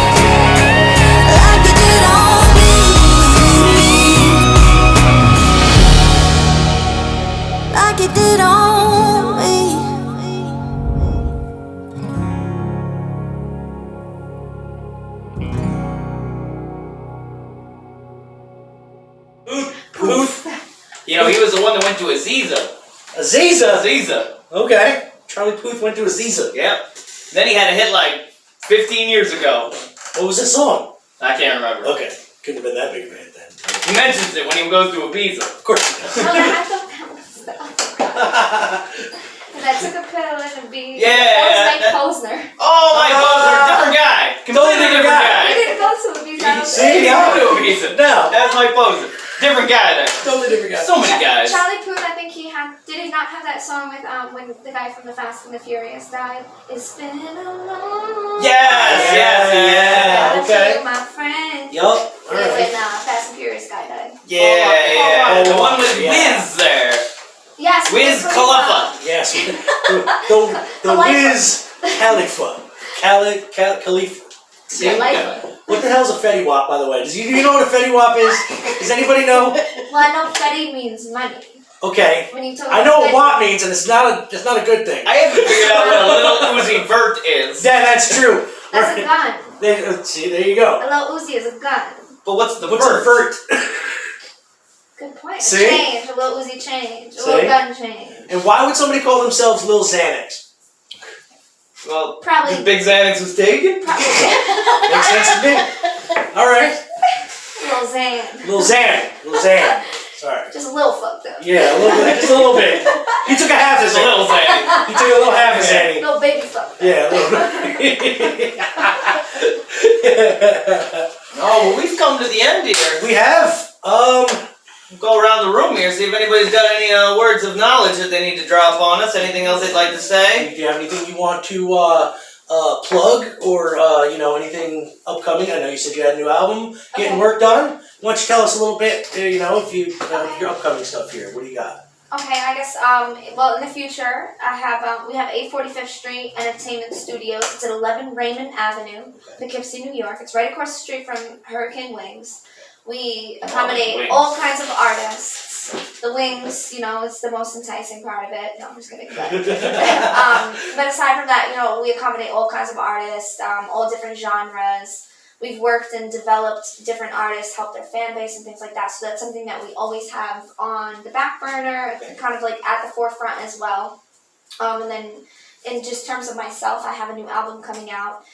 like you did on me. Like you did on me. Booth. You know, he was the one that went to Aziza. Aziza? Aziza. Okay. Charlie Puth went to Aziza. Yep. Then he had a hit like 15 years ago. What was his song? I can't remember. Okay. Couldn't have been that big of a hit then. He mentions it when he goes to Ibiza. Of course he does. Oh, I thought that was the And I took a pill and a beat. Yeah, That was yeah, Mike Posner. Oh, Mike Posner, different guy. Completely different We guy. didn't go to Ibiza. See? He went to Ibiza. No. That's Mike Posner. Different guy there. Totally different guy. So many guys. Charlie Puth, I think he had. Did he not have that song with when the guy from the Fast and the Furious died? It's been a long. Yes. Okay. My friend. Yup. Yeah, when Fast and Furious guy died. Yeah. The one with Yeah. Wiz there. Yes. Wiz Khalifa. Yes. The Wiz Khalifa. Khalifa. Khalifa. What the hell's a Fetty Wap, by the way? Do you know what a Fetty Wap is? Does anybody know? Well, I know Fetty means money. Okay. When you talk I know what about WAP means, and it's not a good thing. I haven't figured out what a little Uzi Vert is. Yeah, that's true. That's a gun. See, there you go. A little Uzi is a gun. But what's a vert? Good point. See? A change. A little Uzi change. A See? little gun change. And why would somebody call themselves Lil Xanax? Well, Probably. Big Xanax was taken? Makes sense to me. All right. Lil Xan. Lil Xan. Lil Xan. Sorry. Just a little fucked up. Yeah, a little bit. Just a little bit. He took a half of Just a little Xanny. He took a little half of Xanny. Little baby fucked up. Yeah, a little bit. Oh, well, we've come to the end here. We have. Go around the room here, see if anybody's got any words of knowledge that they need to drop on us. Anything else they'd like to say? Do you have anything you want to plug or anything upcoming? I know you said you had a new album getting worked on. Why don't you tell us a little bit? If your upcoming stuff here. What do you got? Okay, I guess, well, in the future, I have, we have 845th Street Entertainment Studios. It's at 11 Raymond Avenue, Poughkeepsie, New York. It's right across the street from Hurricane Wings. We accommodate all kinds of artists. The wings, it's the most enticing part of it. No, I'm just kidding. But aside from that, we accommodate all kinds of artists, all different genres. We've worked and developed different artists, helped their fan base and things like that. So that's something that we always have on the back burner, kind of like at the forefront as well. And then in just terms of myself, I have a new album coming out.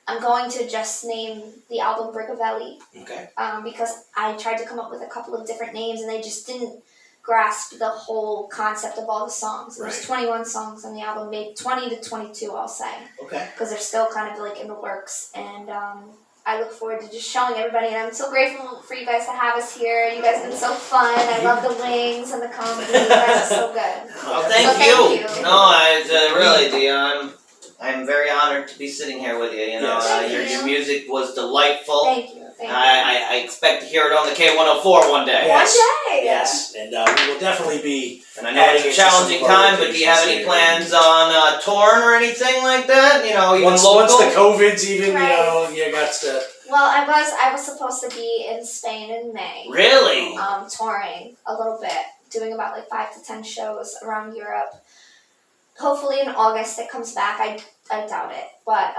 I'm going to just name the album Brigavelli. Okay. Because I tried to come up with a couple of different names and they just didn't grasp the whole concept of all the songs. There's 21 songs on the album, maybe 20 to 22, I'll say. Okay. Because they're still kind of like in the works. And I look forward to just showing everybody. And I'm so grateful for you guys to have us here. You guys have been so fun. I love the wings and the comedy. You guys are so good. Oh, thank you. No, really, Dion. I'm very honored to be sitting here with you. Your music was delightful. Thank you. I expect to hear it on the K104 one day. Yes. One day. Yes, and we will definitely be. And I know it's a challenging time, but do you have any plans on touring or anything like that? Even once local. the COVID's even, Right. you got to. Well, I was supposed to be in Spain in May. Really? Touring a little bit, doing about like 5 to 10 shows around Europe. Hopefully in August it comes back. I doubt it, but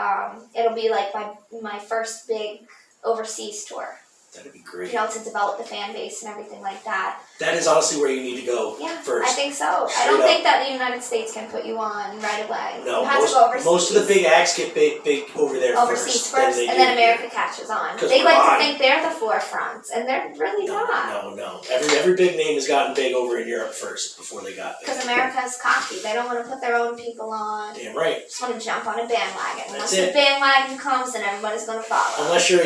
it'll be like my first big overseas tour. That'd be great. You know, to develop the fan base and everything like that. That is honestly where you need to go Yeah, first. I think so. I Straight don't up. think that the United States can put you on right away. No, you have to go overseas. most of the big acts get big over there overseas first, and then America catches on. 'Cause They like come to on. think they're the forefront, and they're really not. No. Every big name has gotten big over in Europe first before they got big. Because America's cocky. They don't want to put their own people on. Damn right. Just want to jump on a bandwagon. That's Once it. the bandwagon comes, then everybody's going to follow. Unless you're,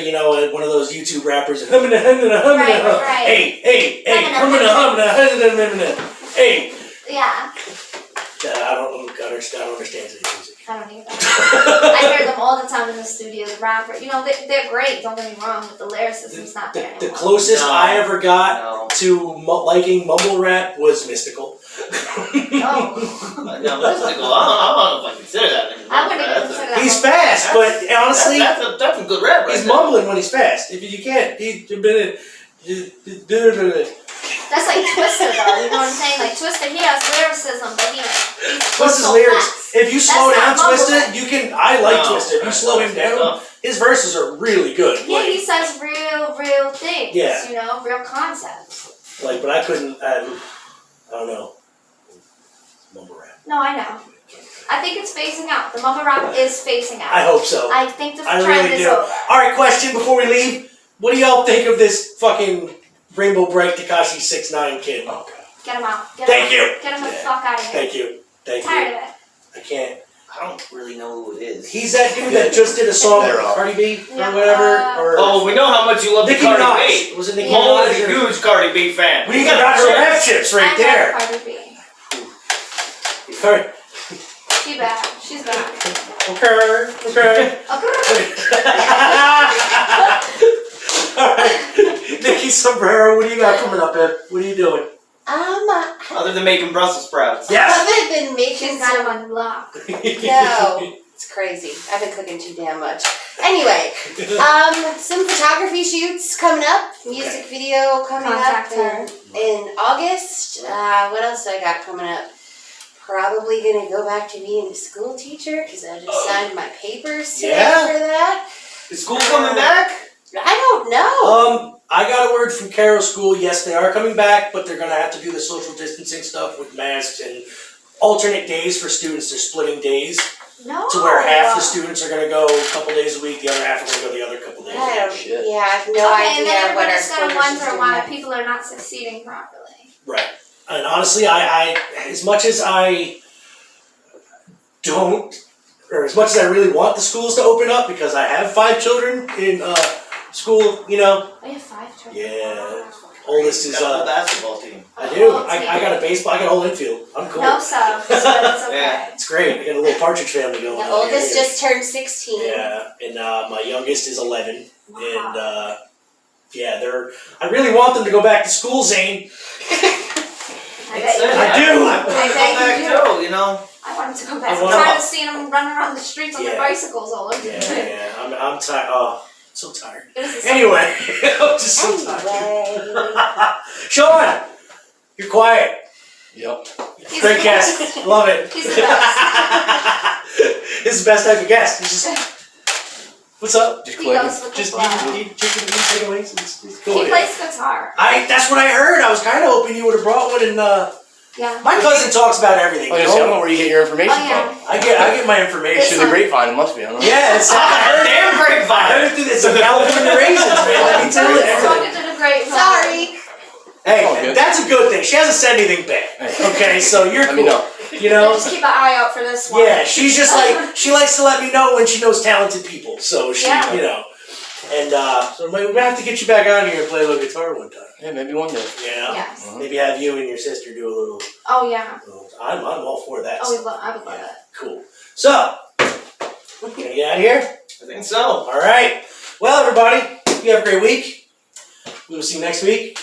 one of those YouTube rappers. Right. Hey, hey. Yeah. I don't understand the music. I don't either. I hear them all the time in the studio. The rapper, they're great. Don't get me wrong, but the lyricism's not there The anymore. closest I ever got to liking mumble rap was Mystical. No, Mystical. I don't know if I consider that. I wouldn't even consider that. He's fast, but honestly, that's a good rap. Right he's there. mumbling when he's fast. If you can't, That's like Twister, though. You know what I'm saying? Like Twister, he has lyricism, but he's Twister's so lyrics. fast. If you slow That's down not Twister, mumble rap. you can. I like No, Twister. If you slow him down, stuff. his verses are really good. Yeah, he says real things. Yeah. Real concepts. But I couldn't. I don't know. Mumble rap. No, I know. I think it's phasing out. The mumble rap is phasing out. I hope so. I think the I trend really is do. over. All right, question before we leave. What do y'all think of this fucking Rainbow Bright Tekashi 6ix9ine kid? Oh, God. Get him out. Thank you. Get him the fuck out of here. Thank you. Tired of it. I can't. I don't really know who it is. He's that dude that just did a song with Cardi B or whatever. Oh, we know how much you love the Nicki Cardi Minaj. B. Was it Nicki Paul Minaj is a or- huge Cardi B fan. We got her rap chips right I there. love Cardi B. Alright. She's bad. She's bad. Okay. Alright. Nikki Sombrero, what do you got coming up, Ed? What are you doing? Other than making Brussels sprouts. Yes. Other than making She's got him on lock. No, it's crazy. I've been cooking too damn much. Anyway, some photography shoots coming up. Music video coming Contact up her. in August. What else do I got coming up? Probably gonna go back to being a school teacher because I just signed my papers today for that. Is school coming back? I don't know. I got a word from Carroll School. Yes, they are coming back, but they're going to have to do the social distancing stuff with masks and alternate days for students. They're splitting days No. to where half the students are going to go a couple days a week, the other half are going to go the other couple days. I don't. Shit. Yeah, I have no Okay, and then idea what our everybody's school gonna district's wonder doing. why people are not succeeding properly. Right. And honestly, I as much as I don't, or as much as I really want the schools to open up, because I have 5 children in school, Oh, you have 5 children. Yeah. Oldest is Got a whole basketball team. I do. I got a baseball. I got a whole infield. I'm cool. No subs, but it's okay. Yeah. It's great. I got a little partridge family going. The on oldest here. just turned 16. Yeah, and my youngest is 11, and yeah, I really want them to go back to school, Zane. I bet you do. I do. I bet you do. too, you know. I want them to go back. I I'm want tired them- of seeing them running around the streets on their Yeah. bicycles all over. Yeah. I'm tired. Oh, so tired. This is Anyway, I'm just so tired. Sean, you're quiet. Yep. He's Great the guest. best. Love it. He's the best. This is the best type of guest. He's just. What's up? Just He clicking. goes with the Just flow. eat chicken and takeaways. It's cool. He plays guitar. That's what I heard. I was kind of hoping you would have brought one. And Yeah. my cousin talks about everything. Oh, you yeah, see, I don't know know? where you get your information Oh, yeah. from. I get my information. Through the grapevine, it must be. I don't know. Yeah, it's Damn grapevine. I heard it. It's a California raisins, man. Let me tell you. Talking to the great. Sorry. Oh, Hey, good. that's a good thing. She hasn't said anything bad. Okay, so you're Let cool. me know. You know. Just keep an eye out for this one. Yeah, she's just like she likes to let me know when she knows talented people. So she, Yeah. you know, and so we're gonna have to get you back on here and play a little guitar one time. Yeah, maybe one day. Yeah. Yes. Maybe have you and your sister do a little. Oh yeah. I'm all for that. Oh, I would love that. Cool. So, gonna get out of here? I think so. All right. Well, everybody, you have a great week. We will see you next week.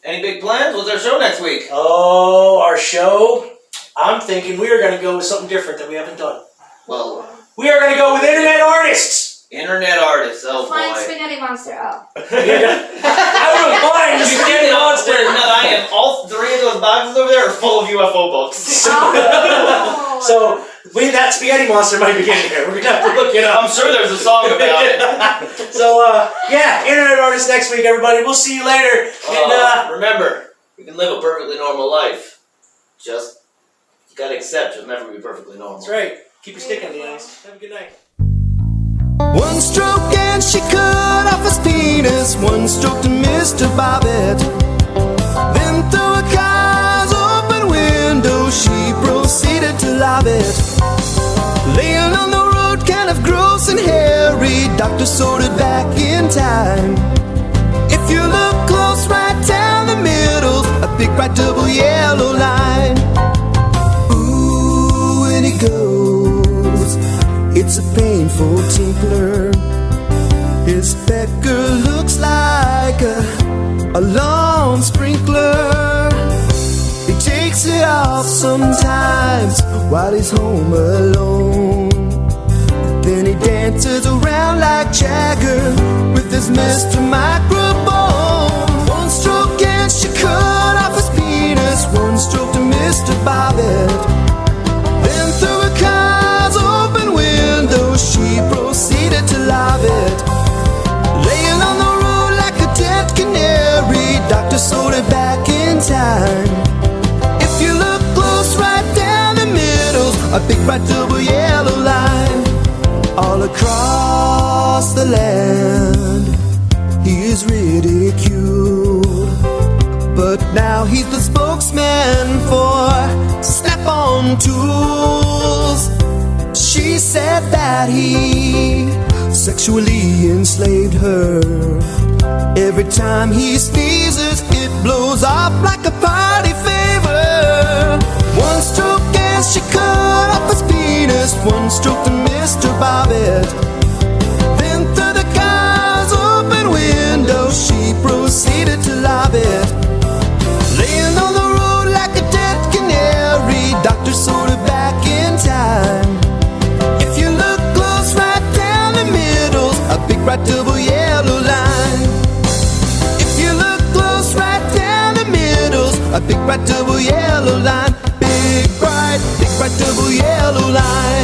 Any big plans? What's our show next week? Oh, our show. I'm thinking we are going to go with something different that we haven't done. Well, We are going to go with internet artists. internet artists. Oh Flying boy. spaghetti monster. Oh. I would find You this get it on monster. I am all 3 of those boxes over there are full of UFO books. Oh. So that spaghetti monster might be getting there. We're gonna have to look it up. I'm sure there's a song about it. So, yeah, Internet Artist next week, everybody. We'll see you later. And remember, you can live a perfectly normal life. Just, you gotta accept you'll never be perfectly normal. That's right. Keep your stick on the ice. Have a good night. One stroke and she cut off his penis. One stroke to Mr. Bobbitt. Then through a car's open window, she proceeded to lob it. Laying on the road, kind of gross and hairy, Dr. sorted back in time. If you look close, right down the middle, a big bright double yellow line. Ooh, and it goes. It's a painful tinkler. His pecker looks like a lawn sprinkler. He takes it off sometimes while he's home alone. Then he dances around like Jagger with his Mr. Microphone. One stroke and she cut off his penis. One stroke to Mr. Bobbitt. Then through a car's open window, she proceeded to lob it. Laying on the road like a dead canary, Dr. sewed it back in time. If you look close, right down the middle, a big bright double yellow line. All across the land, he is ridiculed. But now he's the spokesman for Snap-on Tools. She said that he sexually enslaved her. Every time he sneezes, it blows off like a party favor. One stroke and she cut off his penis. One stroke to Mr. Bobbitt. Then through the car's open window, she proceeded to lob it. Laying on the road like a dead canary, Dr. sewed it back in time. If you look close, right down the middle, a big bright double yellow line. If you look close, right down the middle, a big bright double yellow line. Big bright double yellow line.